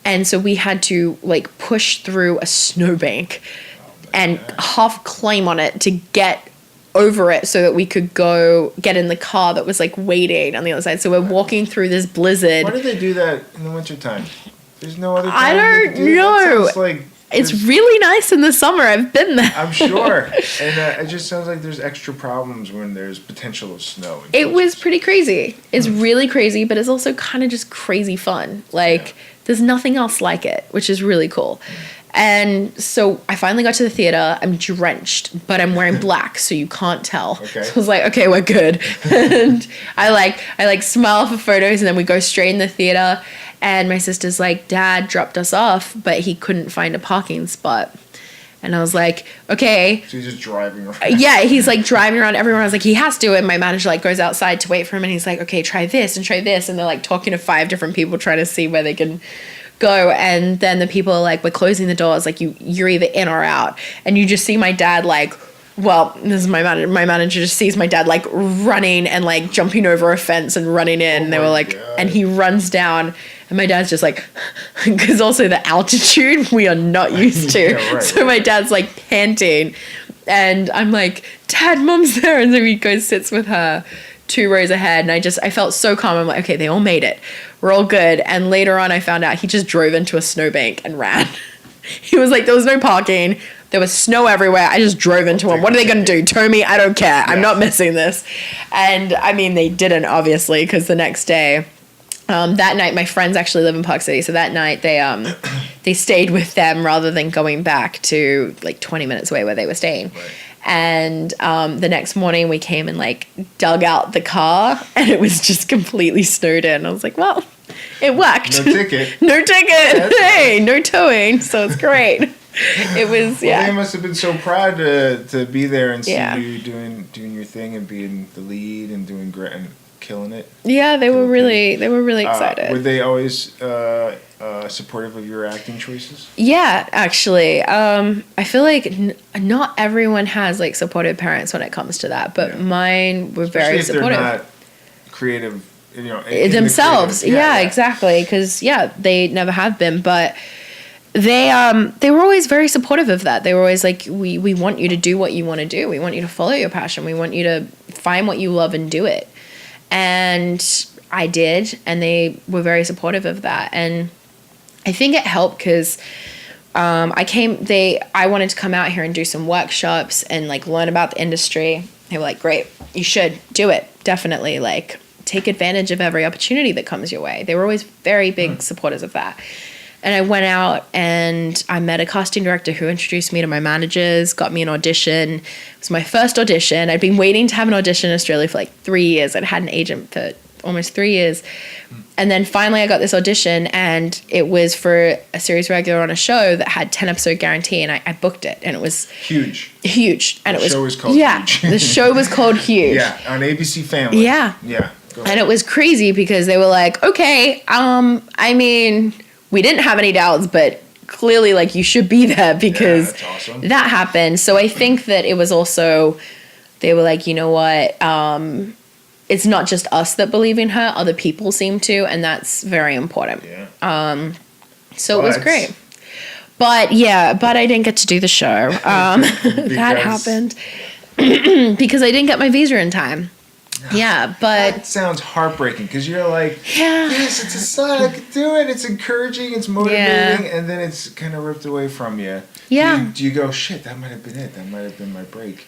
And so we had to like push through a snowbank and half climb on it to get over it so that we could go get in the car that was like waiting on the other side. So we're walking through this blizzard. Why do they do that in the wintertime? There's no other time. I don't know. Like it's really nice in the summer. I've been there. I'm sure. And it just sounds like there's extra problems when there's potential of snow. It was pretty crazy. It's really crazy, but it's also kind of just crazy fun. Like, there's nothing else like it, which is really cool. And so I finally got to the theater. I'm drenched, but I'm wearing black, so you can't tell. Okay. So I was like, okay, we're good. And I smile for photos, and then we go straight in the theater. And my sister's like, Dad dropped us off, but he couldn't find a parking spot. And I was like, okay. So he's just driving around. Yeah, he's like driving around everyone. I was like, he has to. And my manager like goes outside to wait for him. And he's like, okay, try this and try this. And they're like talking to 5 different people trying to see where they can go. And then the people are like, we're closing the doors. Like you're either in or out. And you just see my dad like, well, this is my manager. My manager just sees my dad like running and like jumping over a fence and running in. And they were like, God. And he runs down. And my dad's just like, because also the altitude we are not used to. Yeah, right, so my dad's like panting. And I'm like, Dad, Mom's there. And so he goes, sits with her 2 rows ahead. And I felt so calm. I'm like, okay, they all made it. We're all good. And later on, I found out he just drove into a snowbank and ran. He was like, there was no parking. There was snow everywhere. I just drove into him. What are they going to do? Tow me? I don't care. Yeah. I'm not missing this. And I mean, they didn't, obviously, because the next day, that night, my friends actually live in Park City. So that night, they stayed with them rather than going back to like 20 minutes away where they were staying. Right. And the next morning, we came and like dug out the car, and it was just completely snowed in. I was like, well, it worked. No ticket. No ticket. Hey, no towing. So it's great. It was, yeah. Well, they must have been so proud to be there and see you doing your thing and being the lead and doing great and killing it. Yeah, they were really excited. Were they always supportive of your acting choices? Yeah, actually. I feel like not everyone has like supportive parents when it comes to that, but mine were very supportive. They're not creative, themselves. Yeah, exactly. Because they never have been, but they were always very supportive of that. They were always like, we want you to do what you want to do. We want you to follow your passion. We want you to find what you love and do it. And I did, and they were very supportive of that. And I think it helped because I wanted to come out here and do some workshops and like learn about the industry. They were like, great, you should do it. Definitely, like, take advantage of every opportunity that comes your way. They were always very big supporters of that. And I went out and I met a casting director who introduced me to my managers, got me an audition. It was my first audition. I'd been waiting to have an audition in Australia for like 3 years. I'd had an agent for almost 3 years. And then finally I got this audition, and it was for a series regular on a show that had 10-episode guarantee, and I booked it, and it was huge. And the show was called Huge. The show was called Huge. Yeah, on ABC Family. Yeah. And it was crazy because they were like, okay, I mean, we didn't have any doubts, but clearly, like, you should be there because that's awesome. That happened. So I think that it was also, they were like, you know what, it's not just us that believe in her, other people seem to, and that's very important. Yeah. So it was great. But I didn't get to do the show. That happened because I didn't get my visa in time. Yeah, but that sounds heartbreaking because you're like, yeah, yes, it's a sign, I can do it. It's encouraging, it's motivating, and then it's kind of ripped away from you. Yeah. Do you go, shit, that might have been it. That might have been my break.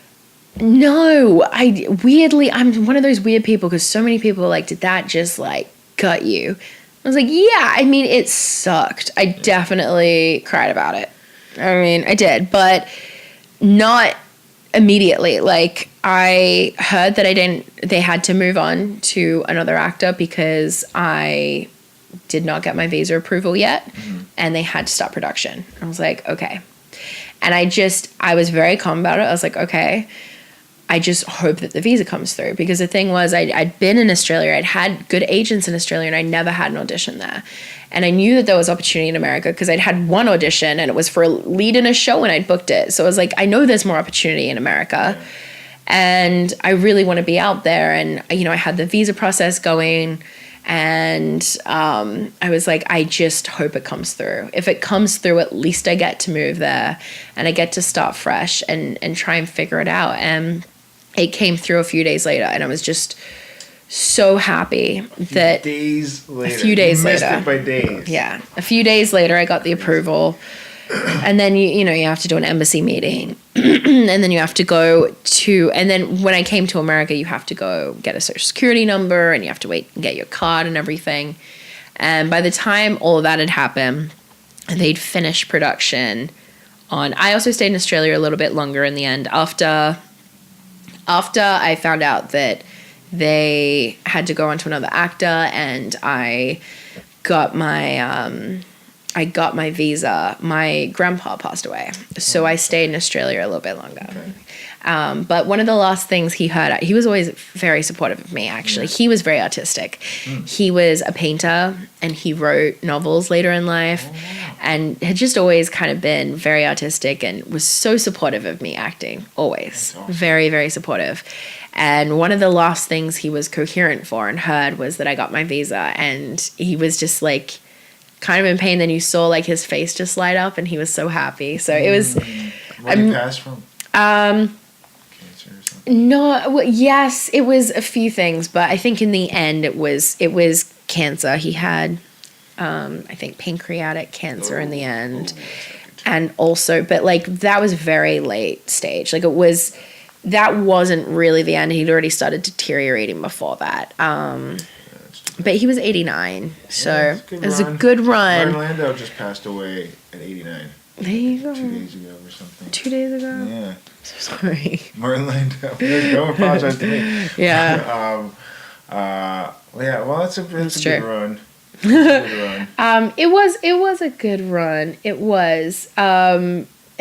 No, I'm one of those weird people because so many people are like, did that just like gut you? I was like, yeah, I mean, it sucked. I definitely cried about it. I mean, I did, but not immediately. Like, I heard that they had to move on to another actor because I did not get my visa approval yet, and they had to stop production. I was like, okay. And I was very calm about it. I was like, okay, I just hope that the visa comes through, because the thing was I'd been in Australia. I'd had good agents in Australia, and I never had an audition there. And I knew that there was opportunity in America because I'd had one audition, and it was for a lead in a show, and I'd booked it. So I was like, I know there's more opportunity in America, and I really want to be out there. And, I had the visa process going, and I was like, I just hope it comes through. If it comes through, at least I get to move there, and I get to start fresh and try and figure it out. And it came through a few days later, and I was just so happy that a few days you missed later. It by days. Yeah. A few days later, I got the approval. And then, you have to do an embassy meeting. And then you have to go to, and then when I came to America, you have to go get a social security number, and you have to wait and get your card and everything. And by the time all of that had happened, they'd finished production I also stayed in Australia a little bit longer in the end. After I found out that they had to go on to another actor, and I got my visa, my grandpa passed away. So I stayed in Australia a little bit longer. Okay. But one of the last things he heard, he was always very supportive of me, actually. Yeah. He was very artistic. He was a painter, and he wrote novels later in life, and had just always kind of been very artistic and was so supportive of me acting, always. Awesome. Very, very supportive. And one of the last things he was coherent for and heard was that I got my visa, and he was just like kind of in pain. Then you saw like his face just light up, and he was so happy. So it was. What did he pass from? Cancer or something? No, well, yes, it was a few things, but I think in the end it was cancer. He had, I think, pancreatic cancer in the end, and also, but like that was very late stage. Like that wasn't really the end. He'd already started deteriorating before that. But he was 89, so it was a good run. Martin Landau just passed away at 89. There you go. 2 days ago or something. 2 days ago? Yeah. So sorry. Martin Landau. Don't apologize to me. Yeah. Well, it's a good run. It was a good run. It was.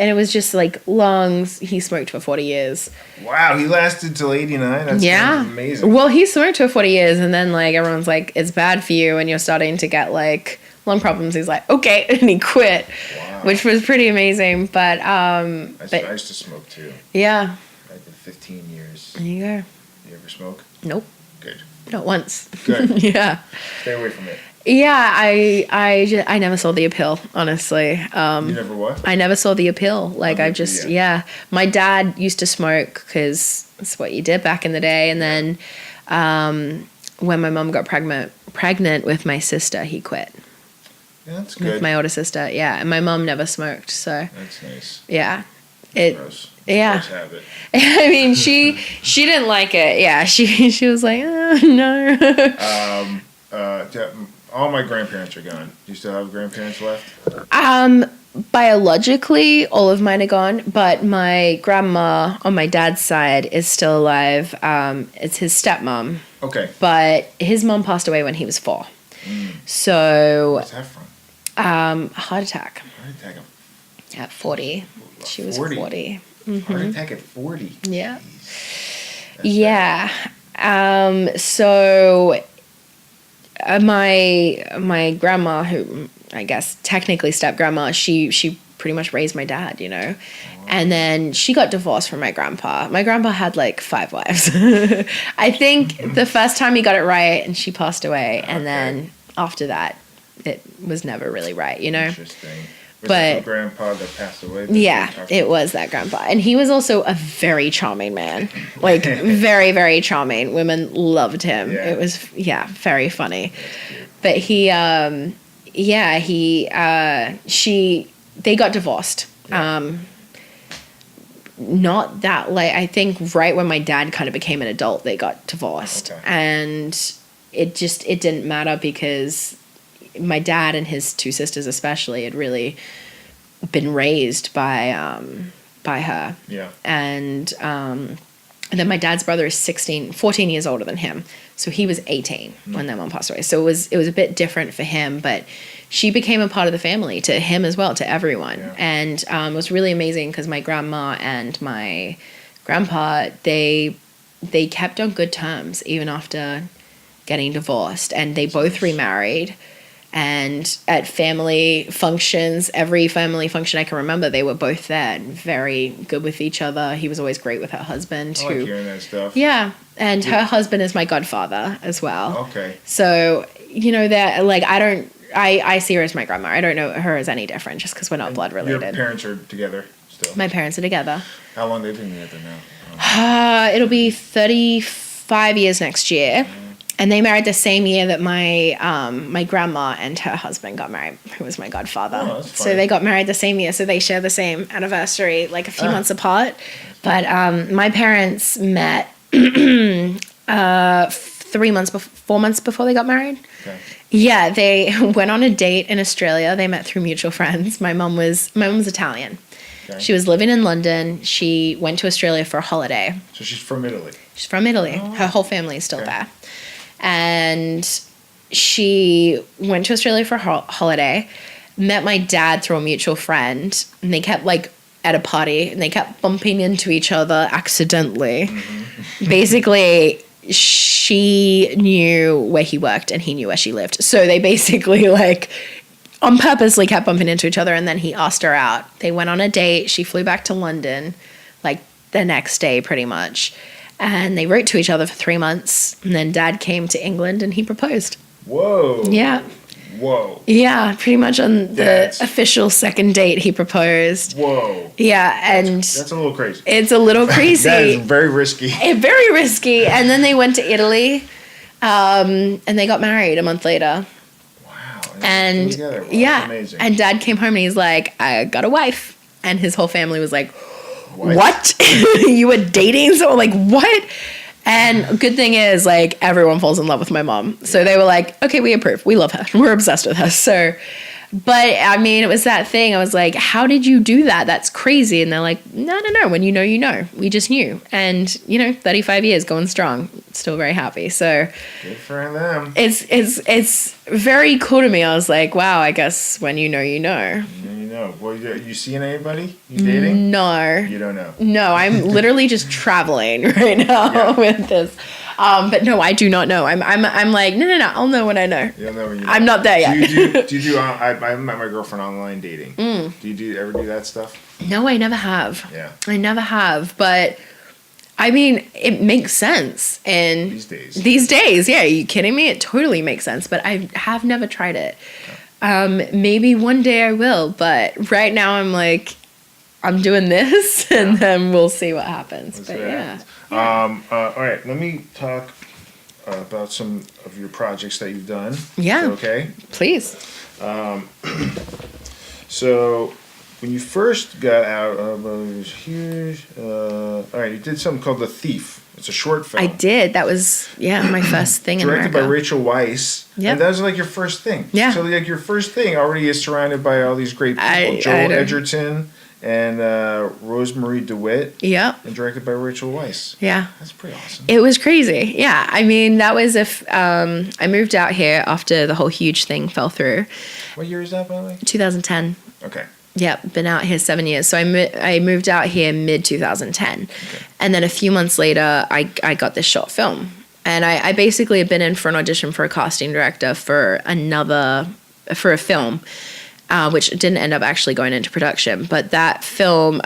And it was just like lungs. He smoked for 40 years. Wow, he lasted till 89? That's amazing. Well, he smoked for 40 years, and then like everyone's like, it's bad for you, and you're starting to get like lung problems. He's like, okay, and he quit, which was pretty amazing. But I used to smoke too. Yeah. I did 15 years. There you go. You ever smoke? Nope. Good. Not once. Good. Yeah. Stay away from it. Yeah, I never saw the appeal, honestly. You never what? I never saw the appeal. Like, my dad used to smoke because that's what you did back in the day. And then when my mom got pregnant with my sister, he quit. Yeah, that's good. With my older sister, yeah. And my mom never smoked, so. That's nice. Yeah. Gross. Yeah. Gross habit. I mean, she didn't like it. Yeah, she was like, no. All my grandparents are gone. Do you still have grandparents left? Biologically, all of mine are gone, but my grandma on my dad's side is still alive. It's his stepmom. Okay. But his mom passed away when he was 4. So. Where's that from? Heart attack. Heart attack at 40. She was 40. Mm-hmm. Heart attack at 40. Yeah. Yeah. So. My grandma, who I guess technically step grandma, she pretty much raised my dad, and then she got divorced from my grandpa. My grandpa had like 5 wives. I think the first time he got it right, and she passed away, and then after that, it was never really right, Interesting. the grandpa that passed away? Yeah, it was that grandpa. And he was also a very charming man. Like, very, very charming. Women loved him. Yeah. It was, very funny. But they got divorced. Yeah. Not that late. I think right when my dad kind of became an adult, they got divorced. Okay. And it didn't matter because my dad and his two sisters especially had really been raised by her. Yeah. And then my dad's brother is 14 years older than him. So he was 18 when their mom passed away. So it was a bit different for him, but she became a part of the family, to him as well, to everyone. Yeah. And it was really amazing because my grandma and my grandpa, they kept on good terms even after getting divorced, and they both remarried. And at family functions, every family function I can remember, they were both there and very good with each other. He was always great with her husband. I like hearing that stuff. Yeah. And her husband is my godfather as well. Okay. So, that, like, I see her as my grandma. I don't know her as any different just because we're not blood related. Your parents are together still? My parents are together. How long have they been together now? It'll be 35 years next year. And they married the same year that my grandma and her husband got married, who was my godfather. Oh, that's so they got married the same year. So they share the same anniversary, like a few months apart. But my parents met 4 months before they got married. Okay. Yeah, they went on a date in Australia. They met through mutual friends. My mom was Italian. Okay. She was living in London. She went to Australia for a holiday. So she's from Italy. She's from Italy. Oh. Her whole family is still there. And she went to Australia for a holiday, met my dad through a mutual friend, and they kept, like, at a party, and they kept bumping into each other accidentally. Mm-hmm. Basically, she knew where he worked, and he knew where she lived. So they basically, like, on purposely kept bumping into each other, and then he asked her out. They went on a date. She flew back to London, like, the next day, pretty much. And they wrote to each other for 3 months. And then Dad came to England and he proposed. Whoa. Yeah. Whoa. Yeah, pretty much on the official second date he proposed. Whoa. Yeah, and that's a little crazy. It's a little crazy. That is very risky. Very risky. And then they went to Italy, and they got married a month later. Wow. And wow, yeah, amazing. and Dad came home and he's like, I got a wife. And his whole family was like, what? You were dating someone? Like, what? And good thing is, like, everyone falls in love with my mom. So they were like, okay, we approve. We love her. We're obsessed with her. So, but I mean, it was that thing. I was like, how did you do that? That's crazy. And they're like, no. When you know, you know. We just knew. And, 35 years going strong. Still very happy. So good for them. It's very cool to me. I was like, wow, I guess when you know, you know. Well, you seeing anybody? You dating? No. You don't know? No, I'm literally just traveling right now with this. But no, I do not know. I'm like, no. I'll know when I know. You'll know when you know. I'm not there yet. Do you do? I met my girlfriend online dating. Do you ever do that stuff? No, I never have. Yeah. I never have. But I mean, it makes sense. And these days, yeah. Are you kidding me? It totally makes sense. But I have never tried it. Maybe one day I will, but right now I'm like, I'm doing this, and then we'll see what happens. But yeah. All right, let me talk about some of your projects that you've done. Yeah. Okay. Please. So when you first got out of here, all right, you did something called The Thief. It's a short film. I did. That was, my first thing in America. Directed by Rachel Weisz. Yeah. And that was like your first thing. Yeah. So like your first thing already is surrounded by all these great people. Joel Edgerton and Rosemary DeWitt. Yeah. And directed by Rachel Weisz. Yeah. That's pretty awesome. It was crazy. Yeah. I mean, that was I moved out here after the whole huge thing fell through. What year is that, by the way? 2010. Okay. Yep, been out here 7 years. So I moved out here mid 2010, okay. And then a few months later, I got this short film, and I basically had been in for an audition for a casting director for a film, which didn't end up actually going into production. But that film,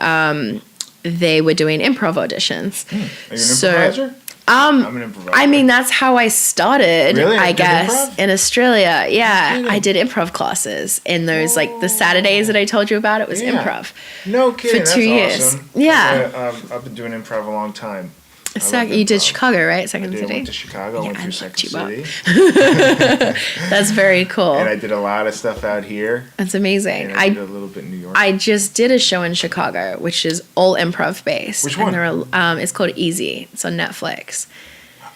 they were doing improv auditions. Are you an improviser? I'm an improviser. I mean, that's how I started, Really? I Did guess, improv? in Australia. Yeah, kidding. I did improv classes in those, like, the Saturdays that I told you about. It was Yeah. improv. No kidding. For 2 That's years. awesome. Yeah. I've been doing improv a long time. I love You did improv. Chicago, right? I Second did. I City? went to Chicago. I went I to looked Second you up. City. That's very cool. And I did a lot of stuff out here. That's amazing. And I did a little bit in New York. I just did a show in Chicago, which is all improv based. Which one? And it's called Easy. It's on Netflix.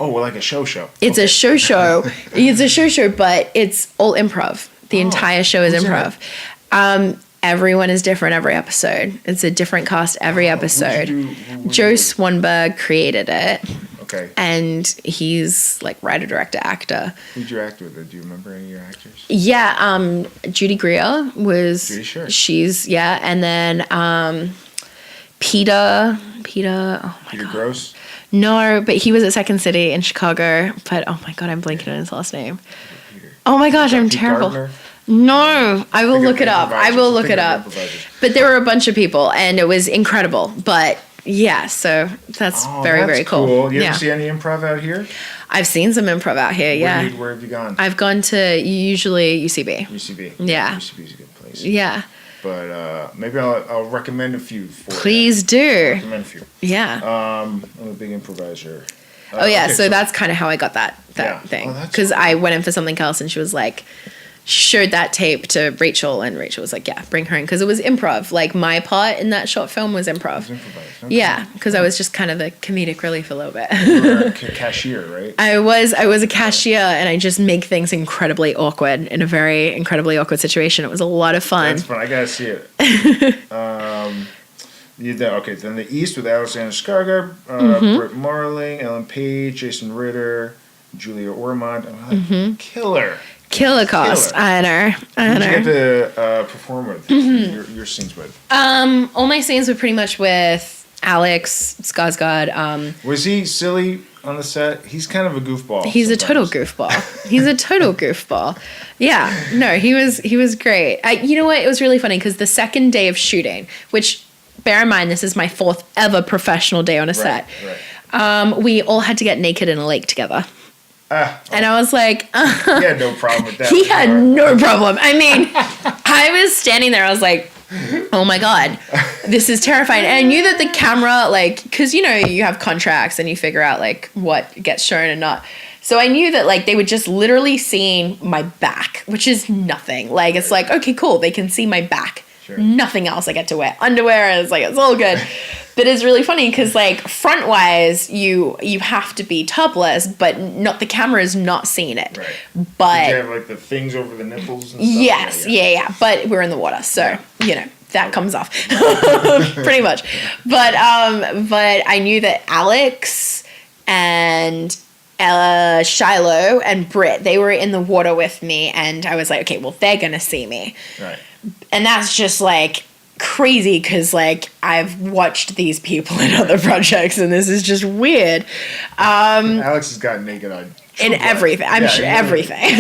Oh, well, like a show. It's a show. It's a show, but it's all improv. The entire show is Who's in improv. Everyone is different every episode. It's a different cast every episode. Who'd Joe you do? Swanberg created it, Okay. and he's like writer, director, actor. Who'd you act with? Do you remember any of your actors? Yeah, Judy Greer was. Judy, sure. She's and then Peter. Oh my Peter god. Gross? No, but he was at Second City in Chicago. But oh my god, I'm blanking on his last name. Peter. Oh my gosh, I'm Pete terrible. Gardner? No, I will Think of look it up. I improvisers. will look Think it of up. improvisers. But there were a bunch of people, and it was incredible. But yeah, so that's Oh, very, that's very cool. You Yeah, ever see any improv out here? I've seen some improv out here. Yeah, Where have you gone? I've gone to usually UCB. UCB. Yeah. UCB is a good place. Yeah, But maybe I'll recommend a few for you. please do. Recommend a few. Yeah. I'm a big improviser. Oh yeah, okay, so that's kind of how I got that Yeah. thing, Oh, that's because cool. I went in for something else, and she was like, showed that tape to Rachel, and Rachel was like, yeah, bring her in, because it was improv. Like my part in that short film was improv. Improvise. Okay. Yeah, because I was just kind of the comedic relief a little bit. You were a cashier, right? I was a cashier, and I just make things incredibly awkward in a very incredibly awkward situation. It was a lot of fun. That's fun. I gotta see it. Then the East with Alexander Skarsgard, Britt Marling, Ellen Page, Jason Ritter, Julia Ormond. Killer. Killer cast. Killer. I know. Who'd you get to perform with? Your scenes with? All my scenes were pretty much with Alex Skarsgard. Was he silly on the set? He's kind of a goofball. He's a total sometimes. goofball. He's a total goofball. Yeah. No, he was great. You know what? It was really funny because the second day of shooting, which bear in mind this is my 4th ever professional day on a set. Right. We all had to get naked in a lake together. And I was like, He had no problem with that. he had no problem. I mean, I was standing there. I was like, oh my God, this is terrifying. And I knew that the camera, like, because, you know, you have contracts and you figure out, like, what gets shown and not. So I knew that, like, they were just literally seeing my back, which is nothing. Like, it's like, okay, cool. They can see my back. Sure. Nothing else. I get to wear underwear. And it's like, it's all good. But it's really funny because, like, front wise, you have to be topless, but not the camera is not seeing it. Right. But Did you have like the things over the nipples and stuff? yes, yeah. But we're in the water, so you know that comes off pretty much. But I knew that Alex and Shiloh and Britt, they were in the water with me, and I was like, okay, well, they're gonna see me. Right. And that's just like crazy because like I've watched these people in other projects, and this is just weird. Alex has gotten naked on In everything, I'm sure everything.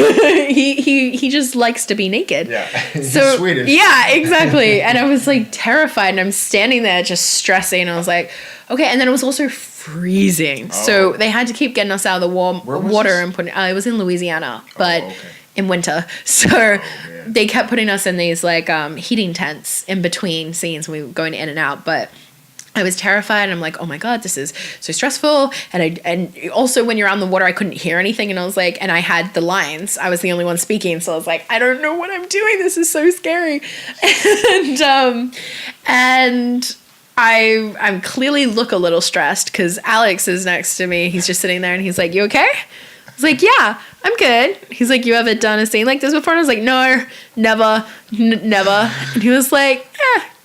he just likes to be naked. Yeah, he's So Swedish. yeah, exactly. And I was like terrified, and I'm standing there just stressing. And I was like, okay. And then it was also freezing, so they had to keep getting us out of the warm Where was water this? and putting. It was in Louisiana, but okay. in winter. So man. they kept putting us in these like heating tents in between scenes. We were going in and out, but I was terrified, and I'm like, oh my God, this is so stressful. And also when you're on the water, I couldn't hear anything, and I was like, and I had the lines. I was the only one speaking, so I was like, I don't know what I'm doing. This is so scary. and I clearly look a little stressed because Alex is next to me. He's just sitting there, and he's like, you okay? I was like, yeah, I'm good. He's like, you ever done a scene like this before? And I was like, no, never, never. And he was like,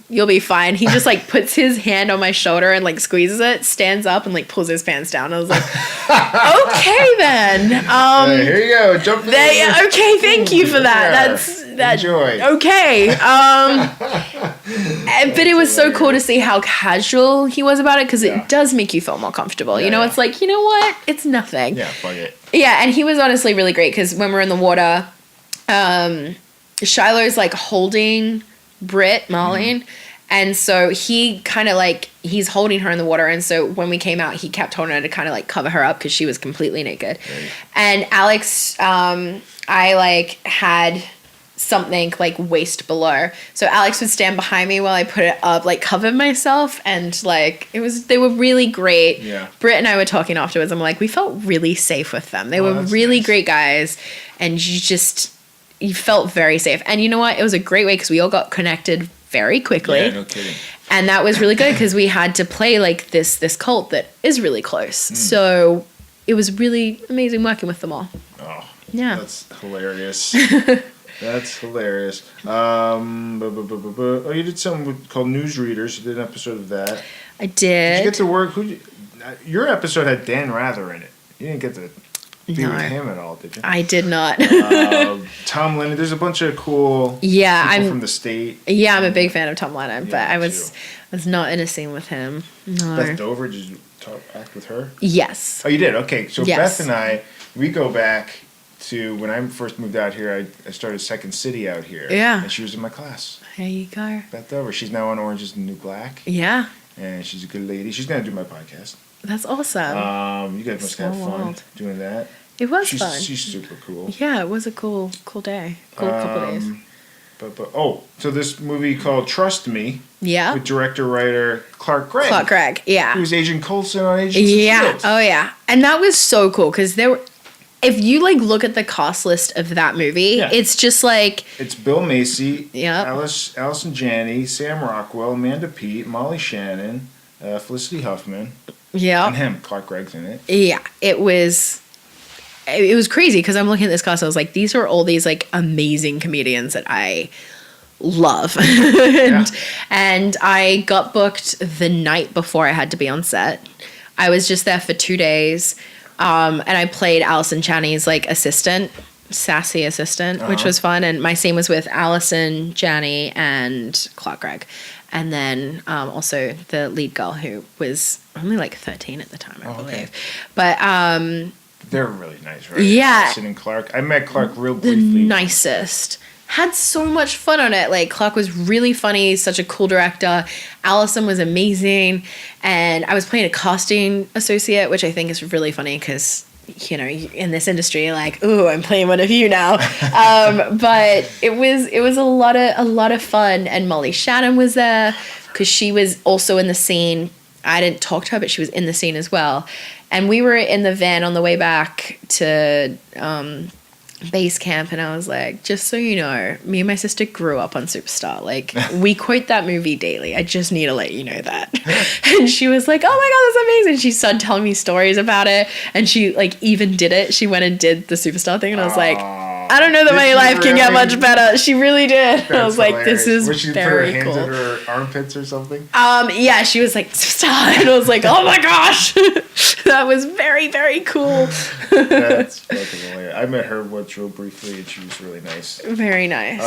you'll be fine. He just like puts his hand on my shoulder and like squeezes it, stands up, and like pulls his pants down. I was like, okay then. Here you go. Jump. Okay, thank you for that. Yeah. Enjoy. Okay. But it was so cool to see how casual he was about it, because it does make you feel more comfortable. Yeah, you know, yeah. it's like, you know what? It's nothing. Yeah, fuck it. Yeah, and he was honestly really great because when we're in the water, Shiloh's like holding Britt Marlene, And so he kind of like, he's holding her in the water. And so when we came out, he kept holding her to kind of like cover her up because she was completely naked. Right. And Alex, I like had something like waist below. So Alex would stand behind me while I put it up, like cover myself. And like, they were really great. Yeah. Britt and I were talking afterwards. I'm like, we felt really safe with them. They were really nice. Great guys. And you felt very safe. And you know what? It was a great way because we all got connected very quickly. Yeah, no kidding. And that was really good because we had to play like this cult that is really close. So it was really amazing working with them all. Oh, yeah. That's hilarious. That's hilarious. Oh, you did something called Newsreaders. You did an episode of that. I did. Did you get to work? Your episode had Dan Rather in it. You didn't get to be with him at all, did you? I did not. Tom Lennon. There's a bunch of cool people from the state. Yeah, I'm a big fan of Tom Lennon, but I was not in a scene with him. No. Beth Dover, did you act with her? Yes. Oh, you did? Okay. So yes. Beth and I, we go back to when I first moved out here. I started Second City out here. Yeah. And she was in my class. There you go. Beth Dover. She's now on Orange is the New Black. Yeah. And she's a good lady. She's going to do my podcast. That's awesome. You guys must have fun doing that. It was fun. She's super cool. Yeah, it was a cool day. Cool couple days. So this movie called Trust Me. Yeah. With director-writer Clark Gregg. Clark Gregg, yeah. Who's Agent Coulson on Agents of S.H.I.E.L.D. Oh, yeah. And that was so cool because if you like look at the cast list of that movie, it's just like... It's Bill Macy, yep. Allison Janney, Sam Rockwell, Amanda Peet, Molly Shannon, Felicity Huffman. Yeah. And him, Clark Gregg's in it. Yeah, it was crazy because I'm looking at this cast. I was like, these are all these like amazing comedians that I love. and I got booked the night before I had to be on set. I was just there for 2 days. And I played Allison Janney's like sassy assistant, which was fun. And my scene was with Allison Janney and Clark Gregg. And then also the lead girl who was only like 13 at the time, I believe. Okay. But they're really nice, right? Yeah. Allison and Clark. I met Clark real briefly. The nicest. Had so much fun on it. Like Clark was really funny, such a cool director. Allison was amazing. And I was playing a casting associate, which I think is really funny because, you know, in this industry, you're like, ooh, I'm playing one of you now. But it was a lot of fun. And Molly Shannon was there because she was also in the scene. I didn't talk to her, but she was in the scene as well. And we were in the van on the way back to base camp, and I was like, just so you know, me and my sister grew up on Superstar. Like, we quote that movie daily. I just need to let you know that. And she was like, oh my God, that's amazing. She started telling me stories about it, and she like even did it. She went and did the Superstar thing, and I was like, I don't know that my life can get much better. She really did. That's I was like, hilarious. This is very cool. Would she put her hands in her armpits or something? Yeah, she was like, stop. And I was like, oh my gosh. That was very, very cool. That's fucking hilarious. I met her once real briefly, and she was really nice. Very nice.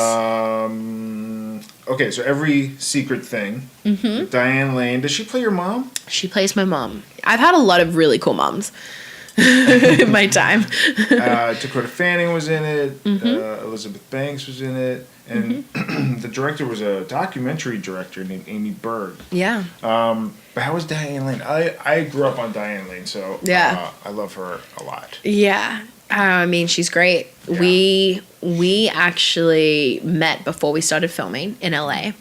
Okay, so every secret thing. Mm-hmm. Diane Lane. Does she play your mom? She plays my mom. I've had a lot of really cool moms. In my time. Dakota Fanning was in it. Mm-hmm. Elizabeth Banks was in it. And the director was a documentary director named Amy Berg. Yeah. But how was Diane Lane? I grew up on Diane Lane, so I love her a lot. Yeah. I mean, she's great. Yeah. We actually met before we started filming in LA.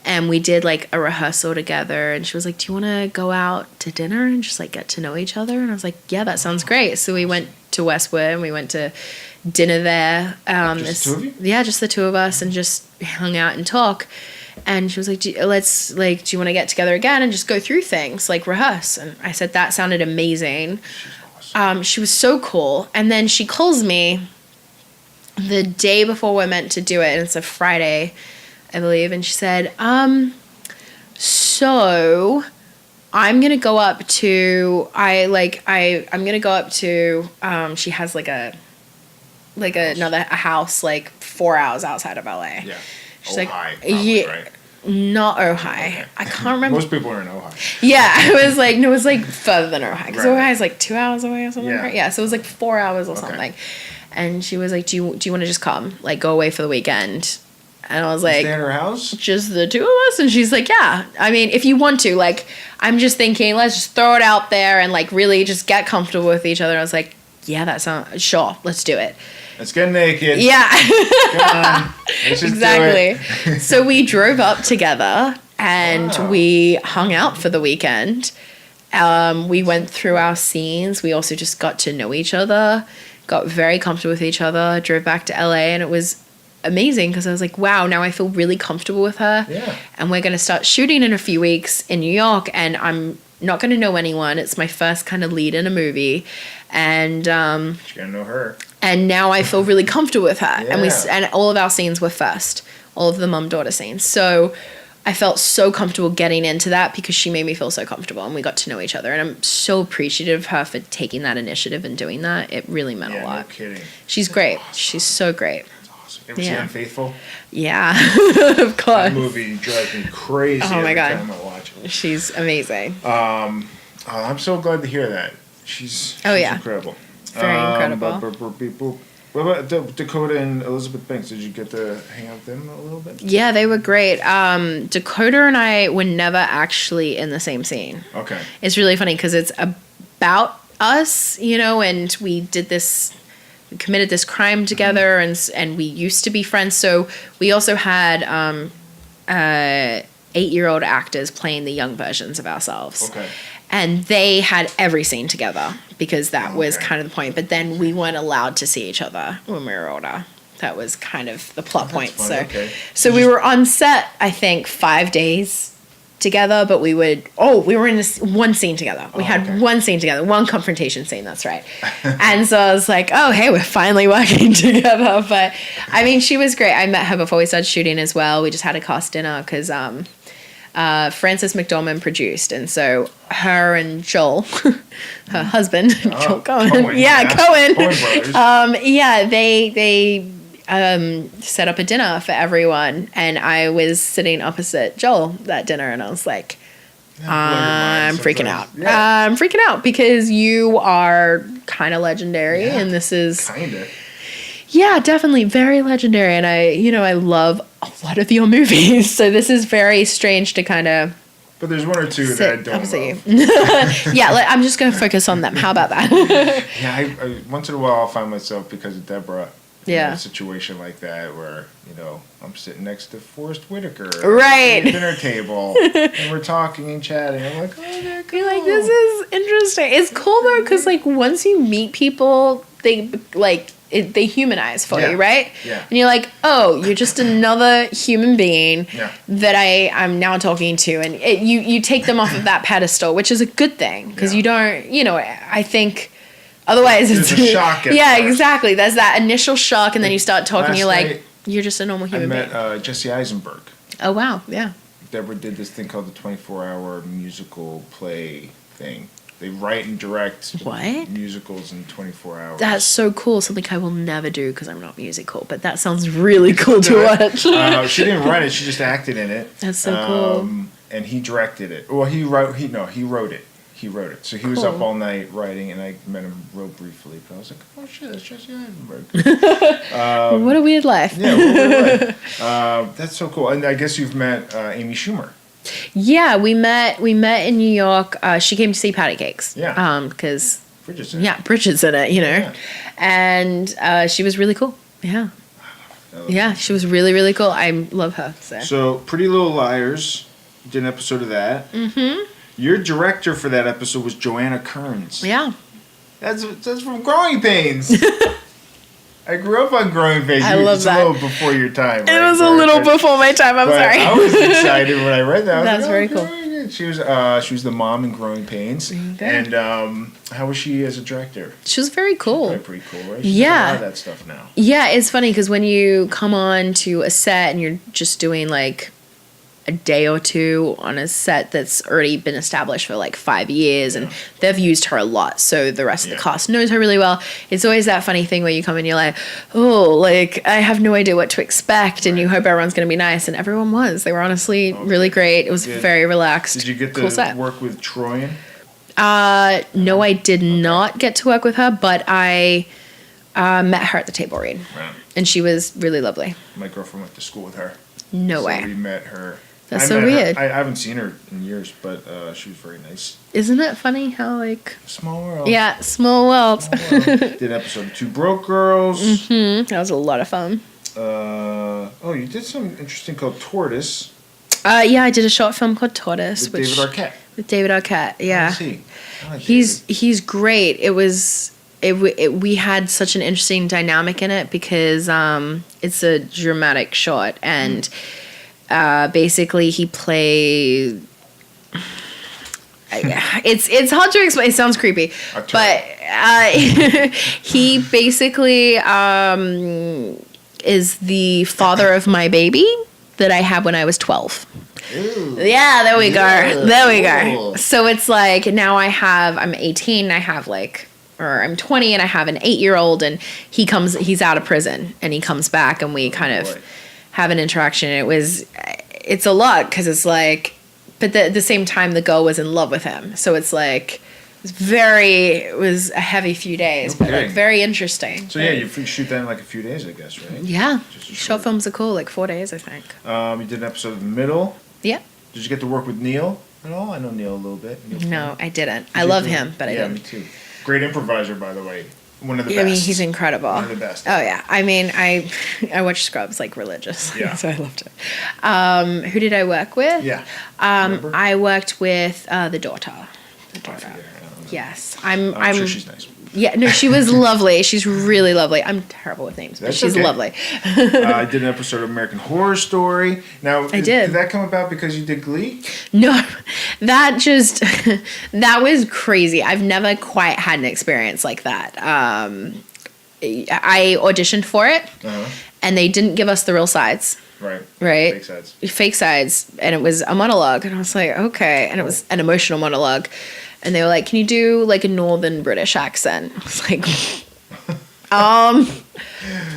And we did like a rehearsal together, and she was like, do you want to go out to dinner and just like get to know each other? And I was like, yeah, that sounds great. So we went to Westwood and we went to dinner there. Just the two of you? Yeah, just the two of us, and just hung out and talk. And she was like, do you want to get together again and just go through things, like rehearse? And I said, that sounded amazing. She's awesome. She was so cool. And then she calls me the day before we're meant to do it, and it's a Friday, I believe, and she said, so I'm gonna go up to she has a house like 4 hours outside of LA. Yeah. She's Ojai, like, probably, yeah, right? Not Ojai. Okay. I can't remember. Most people are in Ojai. Yeah, I was like, no, it was like further than Ojai, because right. Ojai is like 2 hours away or something. Yeah. Right? Yeah, so it was like 4 hours or something. And she was like, do you want to just come, like, go away for the weekend And I was like, stay at her house? just the two of us? And she's like, yeah. I mean, if you want to, like, I'm just thinking, let's just throw it out there and like really just get comfortable with each other. And I was like, yeah, that sounds, sure, let's do it. Let's get naked. Yeah. Come on. Let's just Exactly. do it. So we drove up together and we hung out for the weekend. We went through our scenes. We also just got to know each other, got very comfortable with each other, drove back to LA, and it was amazing because I was like, wow, now I feel really comfortable with her. Yeah. And we're going to start shooting in a few weeks in New York, and I'm not going to know anyone. It's my first kind of lead in a movie. And You're going to know her. and now I feel really comfortable with her. Yeah. And all of our scenes were first, all of the mum-daughter scenes. So I felt so comfortable getting into that because she made me feel so comfortable, and we got to know each other. And I'm so appreciative of her for taking that initiative and doing that. It really meant a lot. No kidding. She's great. Awesome. She's so great. That's awesome. Ever seen Unfaithful? Yeah, of course. That movie drives me crazy every time I watch it. She's amazing. I'm so glad to hear that. She's incredible. Very incredible. What about Dakota and Elizabeth Banks? Did you get to hang out with them a little bit? Yeah, they were great. Dakota and I were never actually in the same scene. Okay. It's really funny because it's about us, you know, and we committed this crime together, and we used to be friends. So we also had 8-year-old actors playing the young versions of ourselves. Okay. And they had every scene together because that was kind of the point. But then we weren't allowed to see each other when we were older. That was kind of the plot point. So we were on set, I think, 5 days together, but we were in this one scene together. We had one scene together, one confrontation scene, that's right. And so I was like, oh, hey, we're finally working together. But I mean, she was great. I met her before we started shooting as well. We just had a cast dinner because Frances McDormand produced, and so her and Joel, her husband, Joel Cohen, Cohen brothers. They set up a dinner for everyone, and I was sitting opposite Joel that dinner, and I was like, I'm freaking out. Yeah. I'm freaking out because you are kind of legendary, and this is kind of. Yeah, definitely very legendary, and I love a lot of your movies, so this is very strange to kind of. But there's one or two that I don't love. Yeah, I'm just gonna focus on them. How about that? Yeah, I once in a while I'll find myself because of Deborah. In a situation like that where I'm sitting next to Forrest Whitaker right at the dinner table and we're talking and chatting. I'm like, okay, cool. You're like, this is interesting. It's cool though because like once you meet people, they they humanize for you, right? Yeah. And you're like, oh, you're just another human being that I'm now talking to, and you take them off of that pedestal, which is a good thing because you don't, I think. Otherwise, it's a shock. Yeah, exactly. There's that initial shock, and then you start talking. You're like, you're just a normal human being. I met Jesse Eisenberg. Oh wow, yeah. Deborah did this thing called the 24-hour musical play thing. They write and direct musicals in 24 hours. That's so cool. Something I will never do because I'm not musical, but that sounds really cool to watch. She didn't write it. She just acted in it. That's so cool. And he directed it. Well, he wrote it. He wrote it. So he was up all night writing, and I met him real briefly. But I was like, oh, shit, that's Jesse Eisenberg. What a weird life. Yeah, what a weird life. That's so cool. And I guess you've met Amy Schumer. Yeah, we met in New York. She came to see Patti Cakes. Yeah. Because Bridget's in it. Bridget's in it, Yeah. And she was really cool. Yeah. Yeah, she was really, really cool. I love her. So Pretty Little Liars did an episode of that. Mm-hmm. Your director for that episode was Joanna Kearns. Yeah. That's from Growing Pains. I grew up on Growing Pains. I love that. It's a little before your time. It was a little before my time. I'm sorry. I was excited when I read that. That's very cool. She was the mom in Growing Pains. Okay. And how was she as a director? She was very cool. She's pretty cool, right? She's doing a lot of that stuff now. Yeah, it's funny because when you come on to a set and you're just doing like a day or two on a set that's already been established for like 5 years, and they've used her a lot, so the rest of the cast knows her really well. It's always that funny thing where you come in and you're like, oh, like I have no idea what to expect, and you hope everyone's going to be nice, and everyone was. They were honestly really great. It was very relaxed. Did you get to work with Troyan? No, I did not get to work with her, but I met her at the table read. Right. And she was really lovely. My girlfriend went to school with her. No so way. We met her. That's so weird. I haven't seen her in years, but she was very nice. Isn't it funny how, like... Small world. Yeah, small world. Did an episode of Two Broke Girls. Mm-hmm. That was a lot of fun. You did something interesting called Tortoise. Yeah, I did a short film called Tortoise. With David Arquette. With David Arquette, yeah. How is he? I like He's great. We had such an interesting dynamic in it because it's a dramatic short, and basically he played... It's hard to explain. It sounds creepy, but he basically is the father of my baby that I had when I was 12. Ooh. Yeah, there we go. Yeah. There we Cool. go. So it's like now I'm 18. I'm 20 and I have an 8-year-old, and he's out of prison and he comes back and we kind of have an interaction. It's a lot because it's like, but at the same time the girl was in love with him. So it's like, it was a heavy few days, but like very interesting. So yeah, you shoot that in like a few days, I guess, right? Yeah. Short films are cool, like 4 days, I think. You did an episode of The Middle. Yeah. Did you get to work with Neil at all? I know Neil a little bit. No, I didn't. I love him, but I didn't. Yeah, me too. Great improviser, by the way. One of the best. I mean, he's incredible. One of the best. Oh yeah. I mean, I watched Scrubs like religiously, so I loved it. Who did I work with? Yeah. I worked with the daughter. Yes. I'm sure she's nice. Yeah, no, she was lovely. She's really lovely. I'm terrible with names, but she's lovely. I did an episode of American Horror Story. Now, did that come about because you did Glee? No, that was crazy. I've never quite had an experience like that. I auditioned for it, and they didn't give us the real sides. Right. Fake sides, and it was a monologue, and I was like, okay, and it was an emotional monologue. And they were like, can you do like a northern British accent? I was like,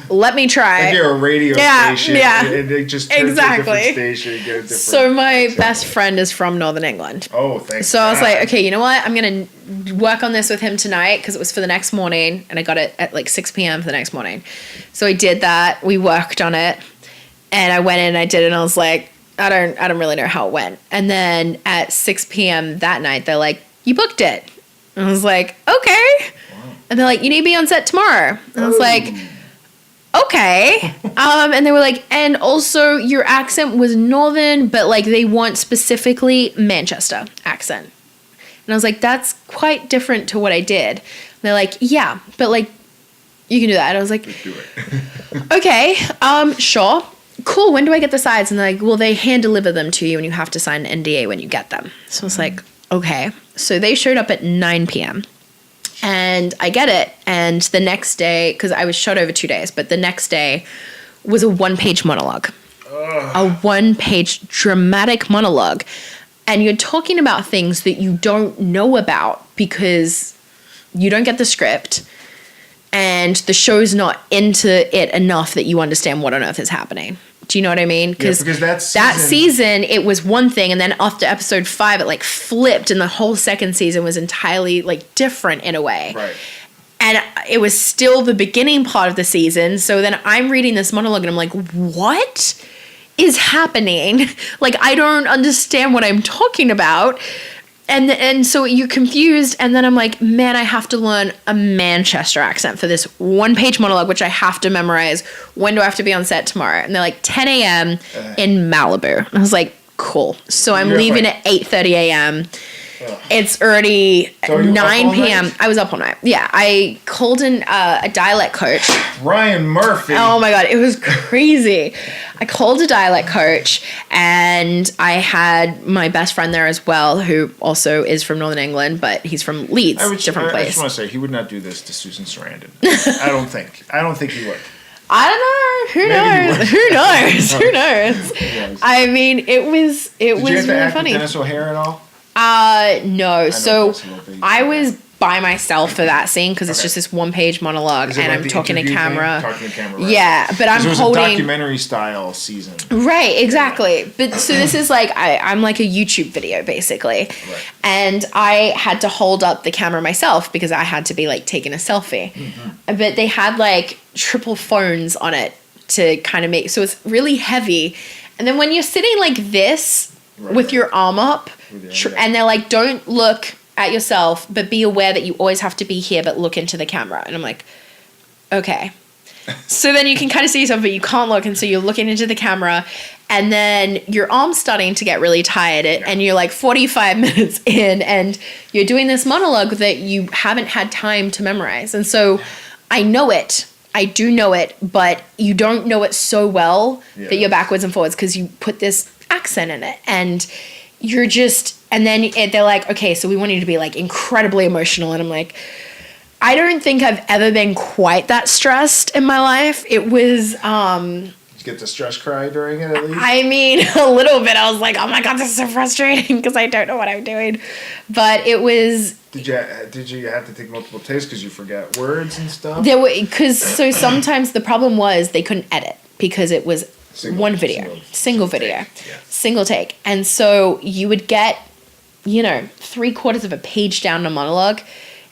let me try. Like you're a radio station. Yeah. And it just turns to a different station. Get a different so my best friend is from Northern England. Oh, thanks. So I was like, okay, you know what? I'm going to work on this with him tonight because it was for the next morning. And I got it at like 6 p.m. for the next morning. So I did that. We worked on it. And I went in and I did it. And I was like, I don't really know how it went. And then at 6 p.m. that night, they're like, you booked it. And I was like, okay. Wow. And they're like, you need to be on set tomorrow. And I was like, okay. And they were like, and also your accent was northern, but like they want specifically Manchester accent. And I was like, that's quite different to what I did. And they're like, yeah, but like you can do that. And I was like, do it. Okay, sure. Cool. When do I get the sides? And they're like, well, they hand deliver them to you and you have to sign an NDA when you get them. So I was like, okay. So they showed up at 9 p.m. and I get it. And the next day, because I was shot over 2 days, but the next day was a 1-page monologue. A 1-page dramatic monologue. And you're talking about things that you don't know about because you don't get the script and the show's not into it enough that you understand what on earth is happening. Do you know what I mean? Because that season, it was one thing, and then after episode 5, it like flipped, and the whole second season was entirely like different in a way. Right. And it was still the beginning part of the season. So then I'm reading this monologue, and I'm like, what is happening? Like, I don't understand what I'm talking about. And so you're confused, and then I'm like, man, I have to learn a Manchester accent for this 1-page monologue, which I have to memorize. When do I have to be on set tomorrow? And they're like, 10 a.m. in Malibu. And I was like, cool. So I'm leaving at 8:30 a.m. It's already 9 p.m. I was up all night. Yeah, I called in a dialect coach. Ryan Murphy. Oh my God, it was crazy. I called a dialect coach, and I had my best friend there as well, who also is from Northern England, but he's from Leeds, different place. I just want to say, he would not do this to Susan Sarandon. I don't think he would. I don't know. Who knows? I mean, it was Did you have to really act funny. with Dennis O'Hare at all? No. So I was by myself for that scene because it's just this one-page monologue and I'm talking to camera. Talking to camera, right. Yeah, but I'm it holding was a documentary style season. Right, exactly. Yeah. But so this is like I'm like a YouTube video basically, right. And I had to hold up the camera myself because I had to be like taking a selfie. Mm-hmm. But they had like triple phones on it to kind of make so it's really heavy. And then when you're sitting like this with your arm up, and they're like, don't look at yourself, but be aware that you always have to be here, but look into the camera. And I'm like, okay. So then you can kind of see yourself, but you can't look. And so you're looking into the camera and then your arm's starting to get really tired and you're like 45 minutes in and you're doing this monologue that you haven't had time to memorize. And so I know it. I do know it, but you don't know it so well that you're backwards and forwards because you put this accent in it and you're just, and then they're like, okay, so we want you to be like incredibly emotional. And I'm like, I don't think I've ever been quite that stressed in my life. It was, Did you get the stress cry during it at least? I mean, a little bit. I was like, oh my God, this is so frustrating because I don't know what I'm doing. But it was. Did you have to take multiple takes because you forgot words and stuff? So sometimes the problem was they couldn't edit because it was single take. And so you would get, 3/4 of a page down a monologue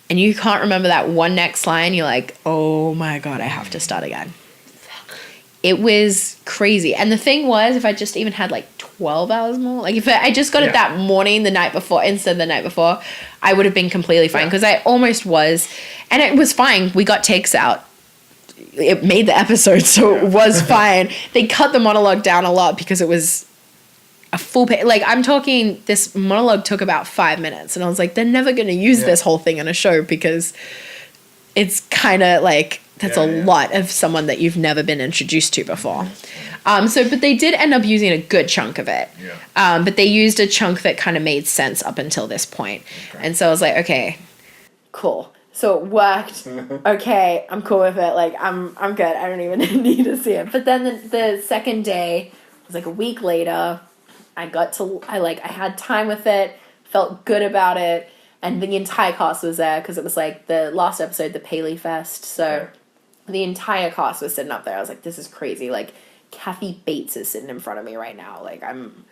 and you can't remember that one next line. You're like, oh my God, I have to start again. Fuck. It was crazy. And the thing was, if I just even had like 12 hours more, like if I just got it that morning, the night before, instead of the night before, I would have been completely fine because I almost was. And it was fine. We got takes out. It made the episode, so it was fine. They cut the monologue down a lot because it was a full page. Like, I'm talking, this monologue took about 5 minutes, and I was like, they're never going to use this whole thing in a show because it's kind of like, that's a lot of someone that you've never been introduced to before. But they did end up using a good chunk of it. Yeah. But they used a chunk that kind of made sense up until this point. Okay. And so I was like, okay, cool. So it worked. Okay, I'm cool with it. Like, I'm good. I don't even need to see it. But then the second day was like a week later. I had time with it, felt good about it, and the entire cast was there because it was like the last episode, the Paley Fest. So the entire cast was sitting up there. I was like, this is crazy. Like, Kathy Bates is sitting in front of me right now. Like, I'm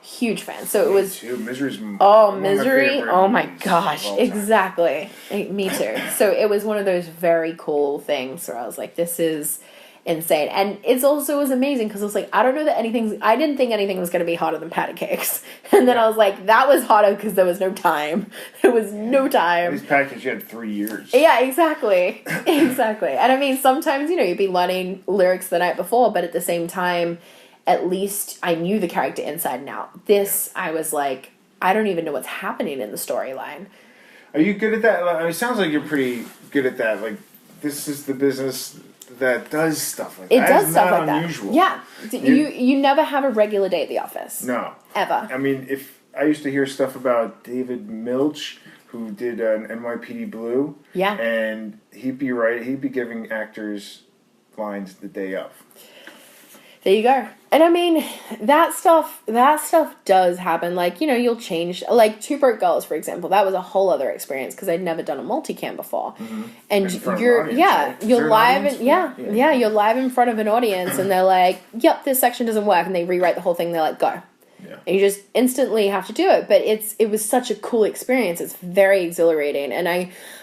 a huge fan. So it was... Misery's Misery? Oh my gosh. Exactly. Me too. So it was one of those very cool things where I was like, this is insane. And it also was amazing because I was like, I didn't think anything was going to be hotter than Patti Cakes. And then I was like, that was hotter because there was no time. There was no time. These Patti Cakes, you had 3 years. Yeah, exactly. Exactly. And I mean, sometimes, you'd be learning lyrics the night before, but at the same time, at least I knew the character inside and out. This, I was like, I don't even know what's happening in the storyline. Are you good at that? It sounds like you're pretty good at that. Like, this is the business that does stuff like that. It does stuff like unusual. That. Yeah. You never have a regular day at the office. No. Ever. I mean, if I used to hear stuff about David Milch, who did an NYPD Blue. Yeah. And he'd be giving actors lines the day of. There you go. And I mean, that stuff does happen. Like, you'll change. Like, Two Broke Girls, for example. That was a whole other experience because I'd never done a multicam before. Mm-hmm. And you're live you're live in front of an audience and they're like, yep, this section doesn't work, and they rewrite the whole thing. They're like, go. Yeah. And you just instantly have to do it. But it was such a cool experience. It's very exhilarating. And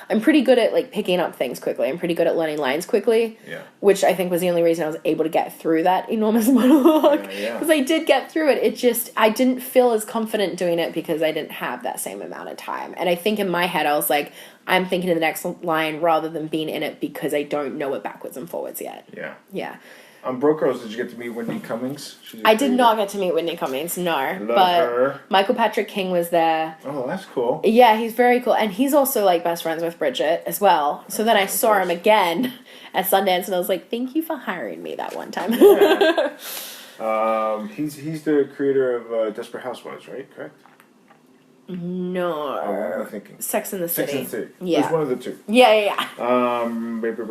I'm pretty good at, like, picking up things quickly. I'm pretty good at learning lines quickly. Yeah. Which I think was the only reason I was able to get through that enormous monologue. Because I did get through it. I didn't feel as confident doing it because I didn't have that same amount of time. And I think in my head I was like, I'm thinking of the next line rather than being in it because I don't know it backwards and forwards yet. Yeah. Yeah. On Broke Girls, did you get to meet Whitney Cummings? I did not get to meet Whitney Cummings, no. Love her. Michael Patrick King was there. Oh, that's cool. Yeah, he's very cool. And he's also, like, best friends with Bridget as well. So then I saw him again at Sundance, and I was like, thank you for hiring me that one time. Yeah. He's the creator of Desperate Housewives, right? Correct? No. Oh, what am I thinking? Sex and the City. Sex and the City. Yeah. It was one of the two. Yeah. American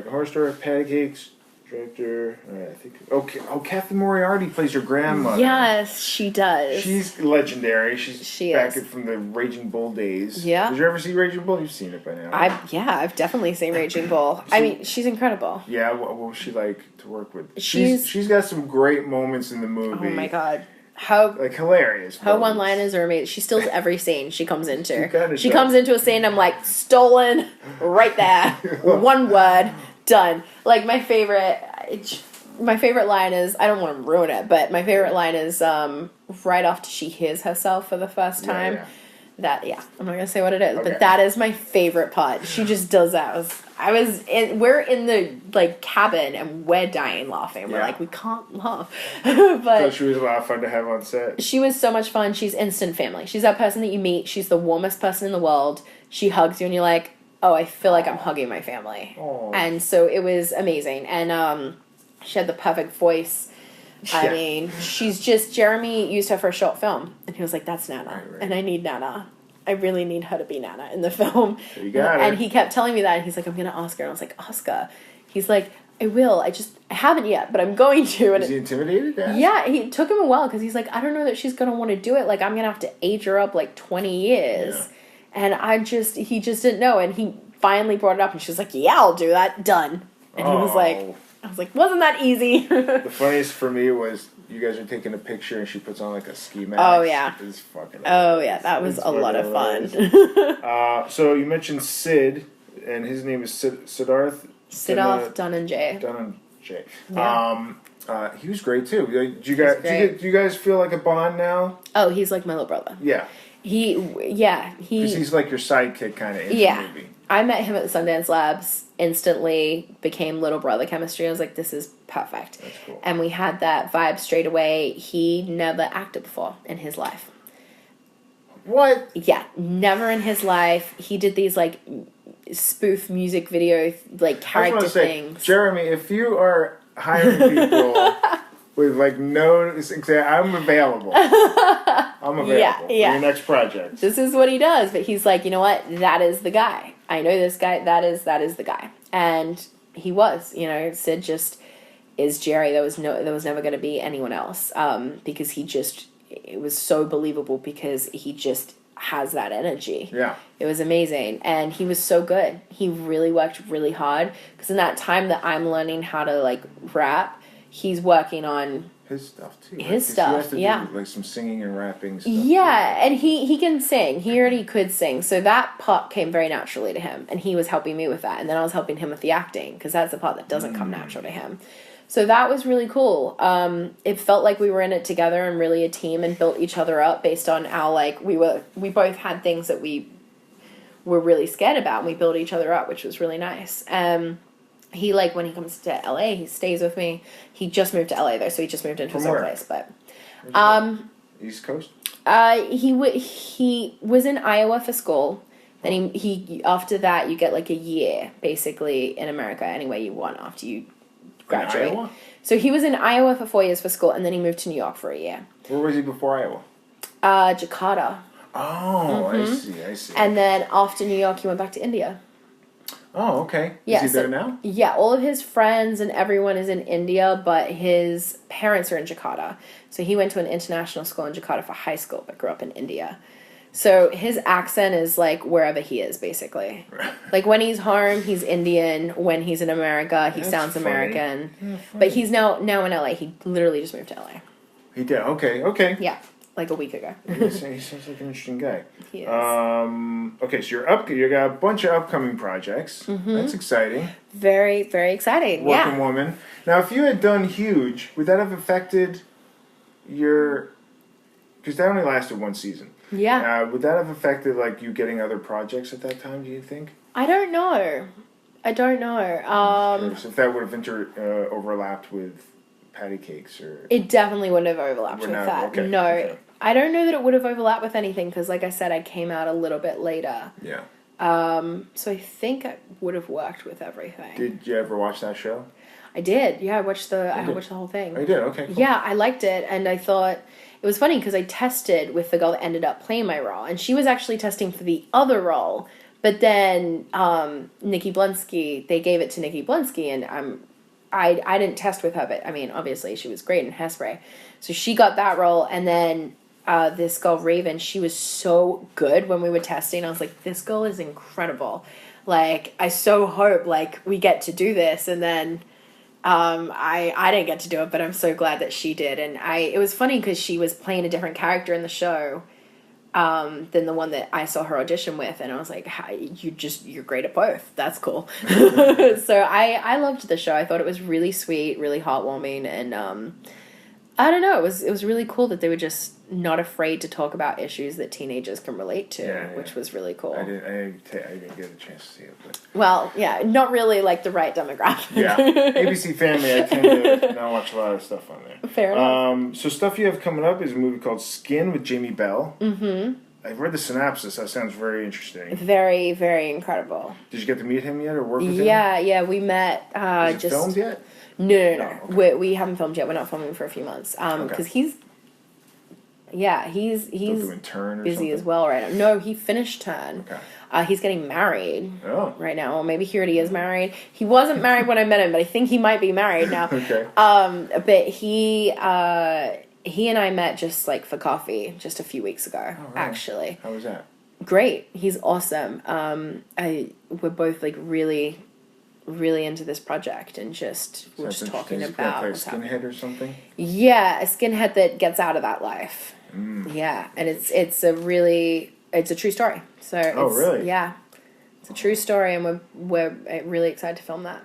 Horror Story, Patti Cakes, Director, I think. Okay. Oh, Kathy Moriarty plays your grandmother. Yes, she does. She's legendary. She back is. from the Raging Bull days. Yeah. Did you ever see Raging Bull? You've seen it by now. I've definitely seen Raging Bull. I mean, she's incredible. Yeah. What was she like to work with? She's got some great moments in the movie. Oh my god. Hilarious. Her one-liners are amazing. She steals every scene she comes into. She does. comes into a scene, I'm like, stolen, right there. One word, done. Like my favorite line is, I don't want to ruin it, but my favorite line is right after she hears herself for the first time. Yeah. I'm not gonna say what it is, but that is my favorite part. She just does that. We're in the like cabin and we're dying laughing. We're like, we can't laugh. But so she was a lot of fun to have on set. She was so much fun. She's instant family. She's that person that you meet. She's the warmest person in the world. She hugs you and you're like, oh, I feel like I'm hugging my family. Aww. And so it was amazing. And she had the perfect voice. I mean, she's just, Jeremy used her for a short film. And he was like, that's Nana. Right. And I need Nana. I really need her to be Nana in the film. You got and he kept telling me that. And he's like, I'm going to ask her. And I was like, Oscar. He's like, I will. I haven't yet, but I'm going to. And is he intimidated? Yeah, he took him a while because he's like, I don't know that she's going to want to do it. Like, I'm going to have to age her up like 20 years. Yeah. And he just didn't know. And he finally brought it up and she was like, yeah, I'll do that. Done. And he was like, I was like, wasn't that easy? The funniest for me was you guys are taking a picture and she puts on like a ski mask. Oh, yeah. It's fucking that was a lot of fun. So you mentioned Sid, and his name is Siddharth. Siddharth Dhunanjay. Yeah. He was great too. Do you guys feel like a bond now? Oh, he's like my little brother. Yeah. Because he's like your sidekick kind of in the movie. I met him at the Sundance Labs, instantly became little brother chemistry. I was like, this is perfect. That's cool. And we had that vibe straight away. He never acted before in his life. What? Yeah, never in his life. He did these like spoof music video like character things. Jeremy, if you are hiring people with like I'm available. I'm available for your next project. This is what he does, but he's like, you know what? That is the guy. I know this guy. That is the guy. And he was, Sid just is Jerry. There was never going to be anyone else. Because it was so believable because he just has that energy. Yeah. It was amazing. And he was so good. He really worked really hard. Because in that time that I'm learning how to like rap, he's working on his stuff too. His stuff, he has to do, like some singing and rapping stuff. Yeah, and he can sing. He already could sing, so that part came very naturally to him, and he was helping me with that. And then I was helping him with the acting because that's the part that doesn't come natural to him. So that was really cool. It felt like we were in it together and really a team, and built each other up based on how like we both had things that we were really scared about, and we built each other up, which was really nice. He, like, when he comes to LA, he stays with me. He just moved to LA, though, so he just moved into his own place. But, East Coast? He was in Iowa for school. Then he after that, you get, like, a year, basically, in America, anywhere you want after you graduate. In Iowa? So he was in Iowa for 4 years for school, and then he moved to New York for a year. Where was he before Iowa? Jakarta. Oh, I see. And then after New York, he went back to India. Oh, okay. Yeah, is he there now? Yeah, all of his friends and everyone is in India, but his parents are in Jakarta. So he went to an international school in Jakarta for high school, but grew up in India. So his accent is like wherever he is, basically. Right. Like when he's home, he's Indian. When he's in America, he sounds funny. American. Yeah, but he's now in LA. He literally just moved to LA. He did. Okay. Yeah. Like a week ago. He sounds like an interesting guy. He is. Okay, so you got a bunch of upcoming projects. Mm-hmm. That's exciting. Very, very exciting. Working Woman. Now, if you had done Huge, would that have affected your? Because that only lasted one season. Yeah. Would that have affected like you getting other projects at that time? Do you think? I don't know. So if that would have overlapped with Patti Cakes or. It definitely wouldn't have overlapped with that. Okay. No. Okay. I don't know that it would have overlapped with anything because, like I said, I came out a little bit later. Yeah. So I think it would have worked with everything. Did you ever watch that show? I did. Yeah, I watched the whole thing. Oh, you did? Okay, cool. Yeah, I liked it, and I thought it was funny because I tested with the girl that ended up playing my role, and she was actually testing for the other role, but then Nikki Blunsky, they gave it to Nikki Blunsky, and I didn't test with her, but I mean, obviously she was great in Hairspray. So she got that role, and then this girl, Raven, she was so good when we were testing. I was like, this girl is incredible. Like, I so hope, like, we get to do this, and then I didn't get to do it, but I'm so glad that she did. And it was funny because she was playing a different character in the show than the one that I saw her audition with, and I was like, you're great at both. That's cool. So I loved the show. I thought it was really sweet, really heartwarming, and I don't know, it was really cool that they were just not afraid to talk about issues that teenagers can relate to, which was really cool. I didn't get a chance to see it, but well, yeah, not really like the right demographic. Yeah, ABC Family. I tend to not watch a lot of stuff on there. Fair enough. So stuff you have coming up is a movie called Skin with Jamie Bell. Mm-hmm. I've read the synopsis. That sounds very interesting. Very, very incredible. Did you get to meet him yet or work with him? Yeah, we met. Is it filmed yet? No. Okay. We haven't filmed yet. We're not filming for a few months. Because he's Still doing Turn or busy something? As well right now. No, he finished Turn. Okay. He's getting married right now. Or maybe he already is married. He wasn't married when I met him, but I think he might be married now. Okay. But he and I met just like for coffee just a few weeks ago, actually. How was that? Great. He's awesome. We're both like really, really into this project, and we're just talking about a skinhead or something. Yeah, a skinhead that gets out of that life. Yeah, and it's a true story. So really? Yeah, it's a true story, and we're really excited to film that.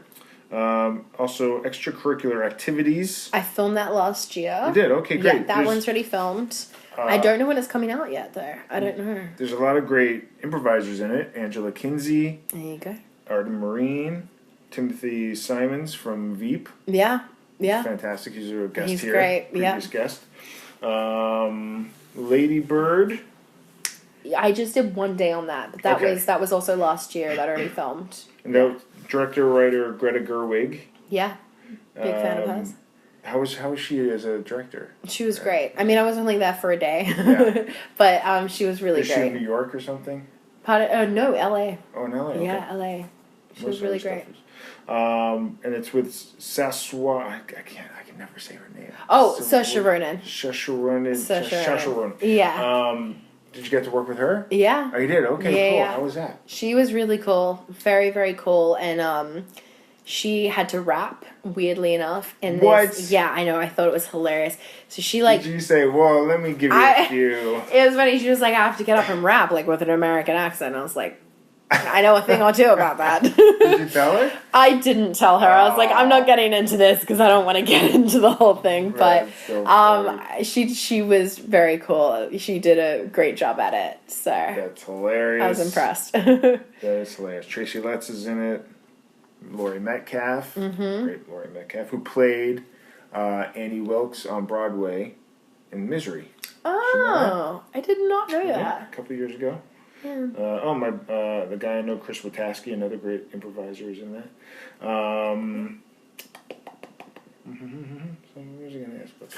Also, extracurricular activities. I filmed that last year. You did? Okay, great. Yeah, that one's already filmed. I don't know when it's coming out yet, though. I don't know. There's a lot of great improvisers in it. Angela Kinsey. There you go. Arden Marine. Timothy Simons from Veep. Yeah. Fantastic. He's a guest He's here. Great. Previous guest. Lady Bird. I just did one day on that, but that was also last year. That already filmed. And that director writer Greta Gerwig. Yeah, big fan of hers. How was she as a director? She was great. I mean, I was only there for a day, but she was really great. Is she in New York or something? No, L.A. Oh, in L.A. Yeah, okay. L.A. She was really great. And it's with Saswa. I can never say her name. Oh, Saoirse Ronan. Saoirse Ronan. Yeah. Did you get to work with her? Yeah. Oh, you did? Okay, cool. Yeah. How was that? She was really cool. Very, very cool. And she had to rap, weirdly enough. And yeah, I know. I thought it was hilarious. So she Did you say, well, let me give you a few? It was funny. She was like, I have to get up and rap, like, with an American accent. I was like, I know a thing or two about that. Did you tell her? I didn't tell her. I was like, I'm not getting into this because I don't want to get into the whole thing. But she was very cool. She did a great job at it. So that's hilarious. I was impressed. That is hilarious. Tracy Letts is in it. Laurie Metcalf, great Laurie Metcalf, who played Annie Wilkes on Broadway in Misery. Oh, I did not know Yeah, that. a couple of years ago. Yeah. The guy I know, Chris Wataski, another great improviser, is in that. So what was I going to ask about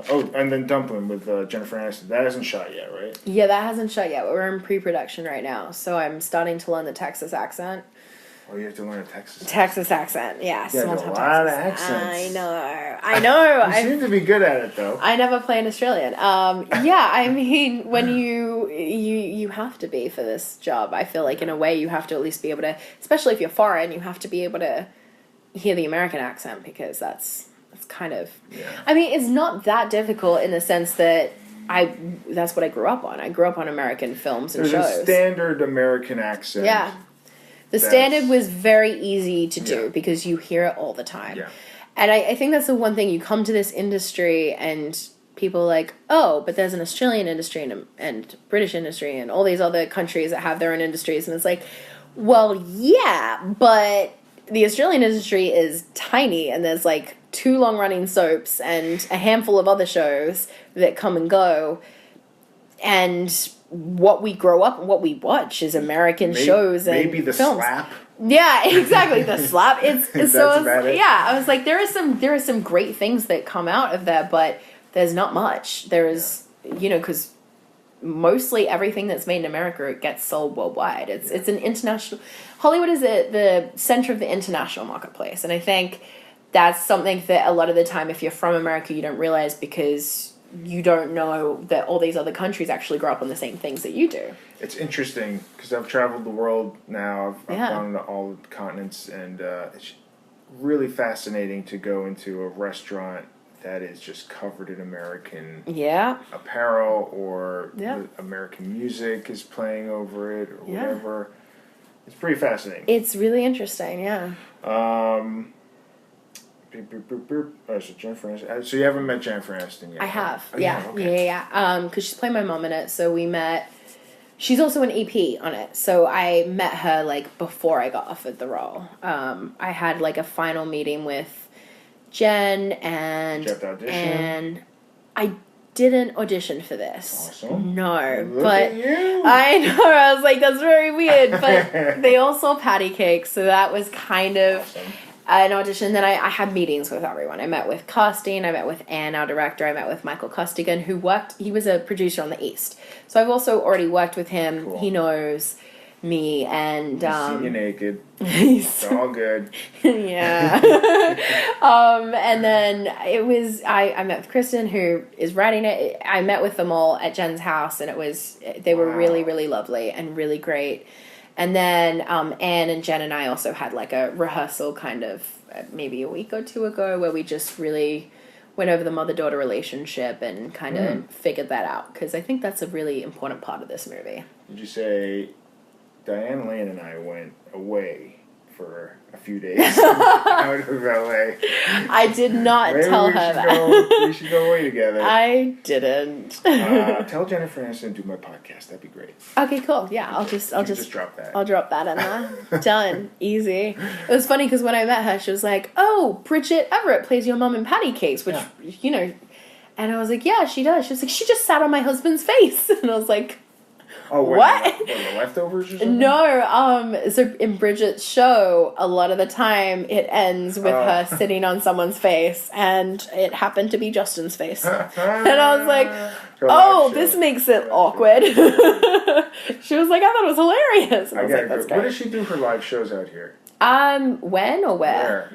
that? And then Dumpling with Jennifer Aniston. That hasn't shot yet, right? Yeah, that hasn't shot yet. We're in pre-production right now, so I'm starting to learn the Texas accent. Oh, you have to learn a Texas accent. Yeah, a lot of accents. I know. You seem to be good at it, though. I never play an Australian. Yeah, I mean, when you have to be for this job. I feel like in a way you have to at least be able to, especially if you're foreign, you have to be able to hear the American accent because that's kind of. Yeah. I mean, it's not that difficult in the sense that that's what I grew up on. I grew up on American films and shows. There's a standard American accent. Yeah. The standard was very easy to do because you hear it all the time. Yeah. And I think that's the one thing. You come to this industry and people are like, oh, but there's an Australian industry and British industry and all these other countries that have their own industries. And it's like, well, yeah, but the Australian industry is tiny and there's like 2 long-running soaps and a handful of other shows that come and go. And what we grow up and what we watch is American shows and maybe the films. Slap. Yeah, exactly. The Slap. It's so about it. Yeah. I was like, there are some great things that come out of that, but there's not much. There's because mostly everything that's made in America gets sold worldwide. It's an international... Hollywood is the center of the international marketplace. And I think that's something that a lot of the time, if you're from America, you don't realize because you don't know that all these other countries actually grow up on the same things that you do. It's interesting because I've traveled the world now. I've gone to all the continents, and it's really fascinating to go into a restaurant that is just covered in American apparel, or the American music is playing over it, or whatever. It's pretty fascinating. It's really interesting, yeah. Oh, so Jennifer Aniston. So you haven't met Jennifer Aniston yet? I have. Oh, yeah. Because she's playing my mom in it, so we met. She's also an EP on it, so I met her like before I got offered the role. I had like a final meeting with Jen, and Did you have to audition? and I didn't audition for this. Awesome. No, Look but at you. I know, I was like, that's very weird. But they all saw Patti Cake, so that was kind of Awesome. an audition. Then I had meetings with everyone. I met with casting, I met with Anne, our director, I met with Michael Costigan, he was a producer on The East. So I've also already worked with him. Cool. He knows me, and Seen you naked. It's all good. yeah. And then it was I met with Kristen, who is writing it. I met with them all at Jen's house, and they were really, really lovely and really great. And then Anne and Jen and I also had like a rehearsal kind of maybe a week or two ago, where we just really went over the mother-daughter relationship and kind of figured that out, because I think that's a really important part of this movie. Did you say Diane Lane and I went away for a few days out of LA? I did not tell her that. We should go away together. I didn't. Tell Jennifer Aniston to do my podcast. That'd be great. Okay, cool. Yeah, I'll just drop that. I'll drop that in there. Done. Easy. It was funny because when I met her, she was like, "Oh, Bridget Everett plays your mom in Patti Cakes," which you know. And I was like, "Yeah, she does." She was like, "She just sat on my husband's face," and I was like, "Oh, what? The leftovers or something?" No. So in Bridget's show, a lot of the time it ends with her sitting on someone's face, and it happened to be Justin's face. And I was like, "Oh, this makes it awkward." She was like, "I thought it was hilarious." And I was like, "That's great." Where does she do her live shows out here? When or where?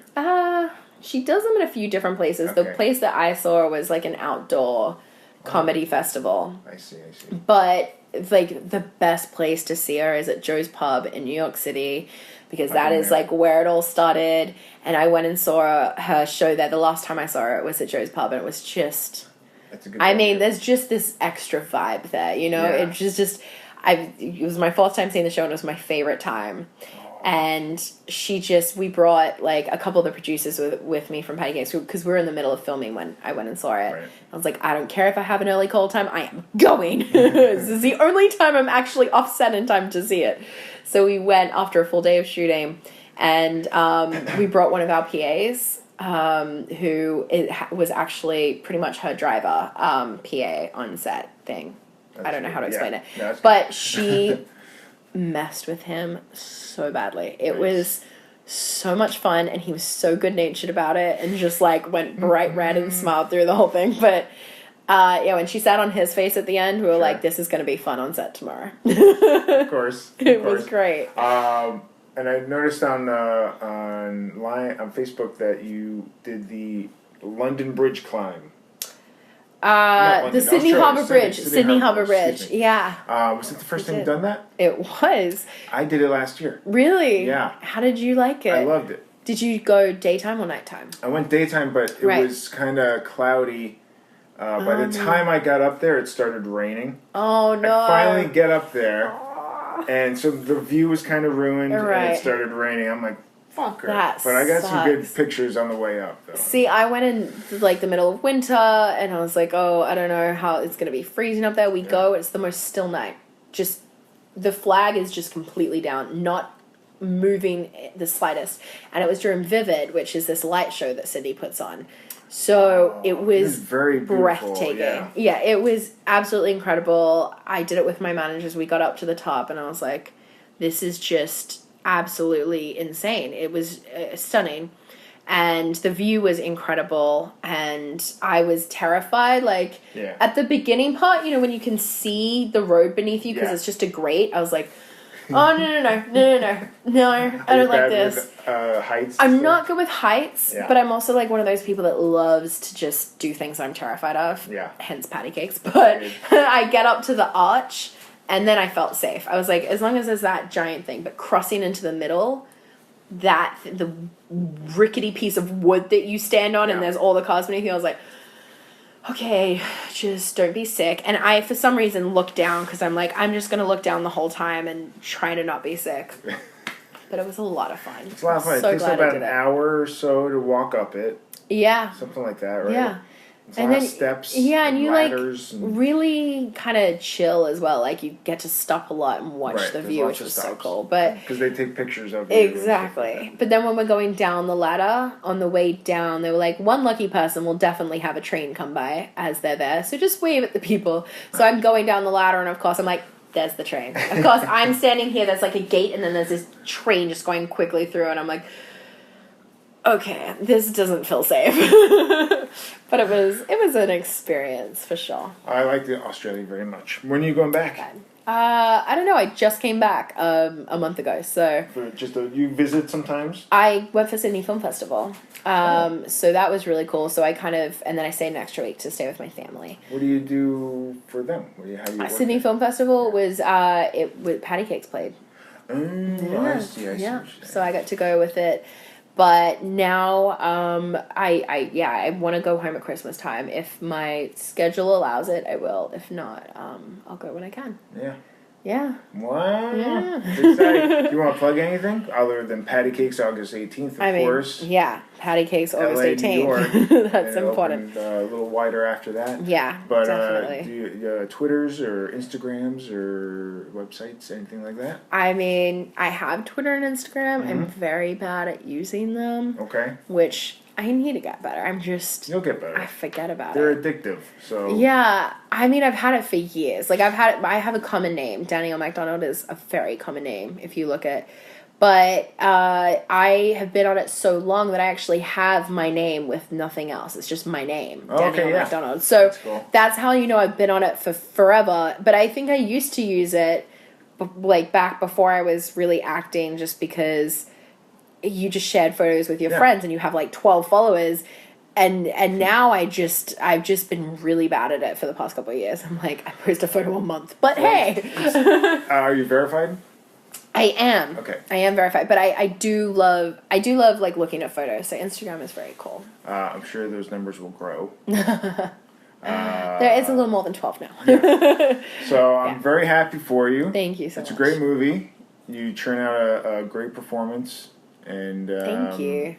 She does them in a few different places. Okay. The place that I saw was like an outdoor comedy festival. I see. But like the best place to see her is at Joe's Pub in New York City, because that is like where it all started. And I went and saw her show there. The last time I saw her, it was at Joe's Pub, and it was just... That's a good there's just this extra vibe there, you know? Yeah. It was just... It was my fourth time seeing the show, and it was my favorite time. And we brought like a couple of the producers with me from Patti Cake, because we were in the middle of filming when I went and saw it. Right. I was like, I don't care if I have an early cold time, I am going. This is the only time I'm actually offset in time to see it. So we went after a full day of shooting, and we brought one of our PAs, who was actually pretty much her driver, PA on set thing. I don't know how to explain it. No, but she messed with him so badly. It was so much fun, and he was so good-natured about it, and just like went bright red and smiled through the whole thing. But when she sat on his face at the end, we were like, this is going to be fun on set tomorrow. Of course. It was great. And I noticed on Facebook that you did the London Bridge climb. The Sydney Harbour Bridge. Sydney Harbour Bridge. Yeah. Was it the first time you've done that? It was. I did it last year. Really? Yeah. How did you like it? I loved it. Did you go daytime or nighttime? I went daytime, but it was kind of cloudy. By the time I got up there, it started raining. Oh, no. I finally get up there, and so the view was kind of ruined, and it started raining. I'm like, fuck her. But I got some good pictures on the way up, though. See, I went in like the middle of winter, and I was like, oh, I don't know how it's going to be freezing up there. We go, it's the most still night. Just, the flag is just completely down, not moving the slightest. And it was during Vivid, which is this light show that Sydney puts on. So it was very breathtaking. Yeah, it was absolutely incredible. I did it with my managers. We got up to the top, and I was like, this is just absolutely insane. It was stunning. and the view was incredible, and I was terrified. Like, at the beginning part, you know, when you can see the road beneath you because it's just a grate, I was like, oh, no, I don't like this. With, heights? I'm not good with heights, but I'm also like one of those people that loves to just do things I'm terrified of. Yeah. Hence Patti Cakes. But I get up to the arch, and then I felt safe. I was like, as long as there's that giant thing, but crossing into the middle, the rickety piece of wood that you stand on, and there's all the cars beneath you, I was like, okay, just don't be sick. And I, for some reason, looked down because I'm like, I'm just going to look down the whole time and try to not be sick. But it was a lot of fun. It's a lot of fun. It takes about an hour or so to walk up it. Yeah. Something like that, right? Yeah. It's a lot of steps. Yeah, and you like and really kind of chill as well. Like you get to stop a lot and watch the view, which was so cool. But because they take pictures of you. Exactly. But then when we're going down the ladder, on the way down, they were like, one lucky person will definitely have a train come by as they're there. So just wave at the people. So I'm going down the ladder, and of course I'm like, there's the train. Of course I'm standing here. There's like a gate, and then there's this train just going quickly through, and I'm like, okay, this doesn't feel safe. But it was an experience for sure. I liked Australia very much. When are you going back? I don't know. I just came back a month ago, so You visit sometimes? I went for Sydney Film Festival. So that was really cool. So I and then I stayed an extra week to stay with my family. What do you do for them? How do you Sydney Film Festival was Patti Cakes played. I see. So I got to go with it. But now, I want to go home at Christmas time. If my schedule allows it, I will. If not, I'll go when I can. Yeah. Yeah. Wow. Yeah. Exciting. Do you want to plug anything other than Patti Cakes August 18th, of course? Yeah. Patti Cakes August 18th. New York. That's important. A little wider after that. Yeah, but, definitely. Do you, Twitters or Instagrams or websites, anything like that? I mean, I have Twitter and Instagram. I'm very bad at using them. Okay. Which I need to get better. You'll get better. I forget about They're it. They're addictive, so... Yeah. I mean, I've had it for years. Like, I have a common name. Danielle MacDonald is a very common name, if you look at... But I have been on it so long that I actually have my name with nothing else. It's just my name, Danielle MacDonald. So that's how you know I've been on it for forever. But I think I used to use it, like, back before I was really acting, just because you just shared photos with your friends and you have, like, 12 followers. And now I've just been really bad at it for the past couple of years. I'm like, I post a photo a month. But hey! Are you verified? I am. Okay. I am verified, but I do love like looking at photos. So Instagram is very cool. I'm sure those numbers will grow. There is a little more than 12 now. So I'm very happy for you. Thank you so much. It's a great movie. You churn out a great performance, and thank you.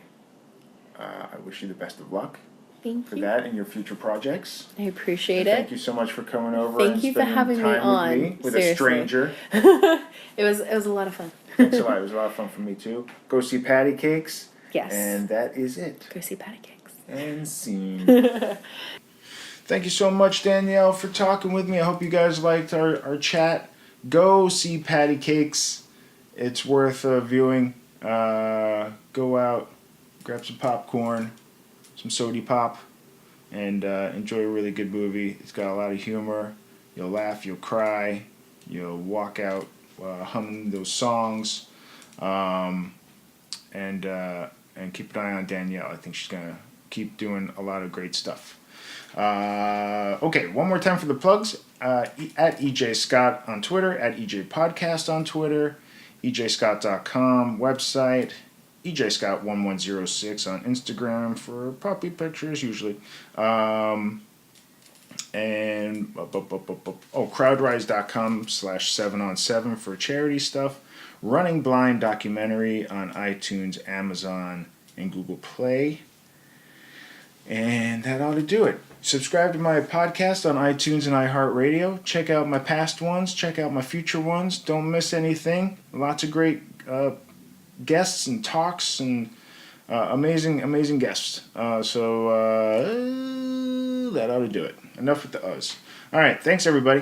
I wish you the best of luck. Thank for you. that and your future projects. I appreciate it. Thank you so much for coming over. Thank you for having me on. With a stranger. It was a lot of fun. Thanks a lot. It was a lot of fun for me too. Go see Patti Cakes. Yes. And that is it. Go see Patti Cakes. And scene. Thank you so much, Danielle, for talking with me. I hope you guys liked our chat. Go see Patti Cakes. It's worth viewing. Go out, grab some popcorn, some sody pop, and enjoy a really good movie. It's got a lot of humor. You'll laugh, you'll cry, you'll walk out humming those songs, and keep an eye on Danielle. I think she's gonna keep doing a lot of great stuff. Okay, one more time for the plugs. At EJ Scott on Twitter, at EJ Podcast on Twitter, EJScott.com website, EJScott1106 on Instagram for puppy pictures usually. And crowdrise.com/7on7 for charity stuff. Running Blind documentary on iTunes, Amazon, and Google Play. And that ought to do it. Subscribe to my podcast on iTunes and iHeartRadio. Check out my past ones. Check out my future ones. Don't miss anything. Lots of great guests and talks and amazing guests. So that ought to do it. Enough with the uhs. All right. Thanks, everybody.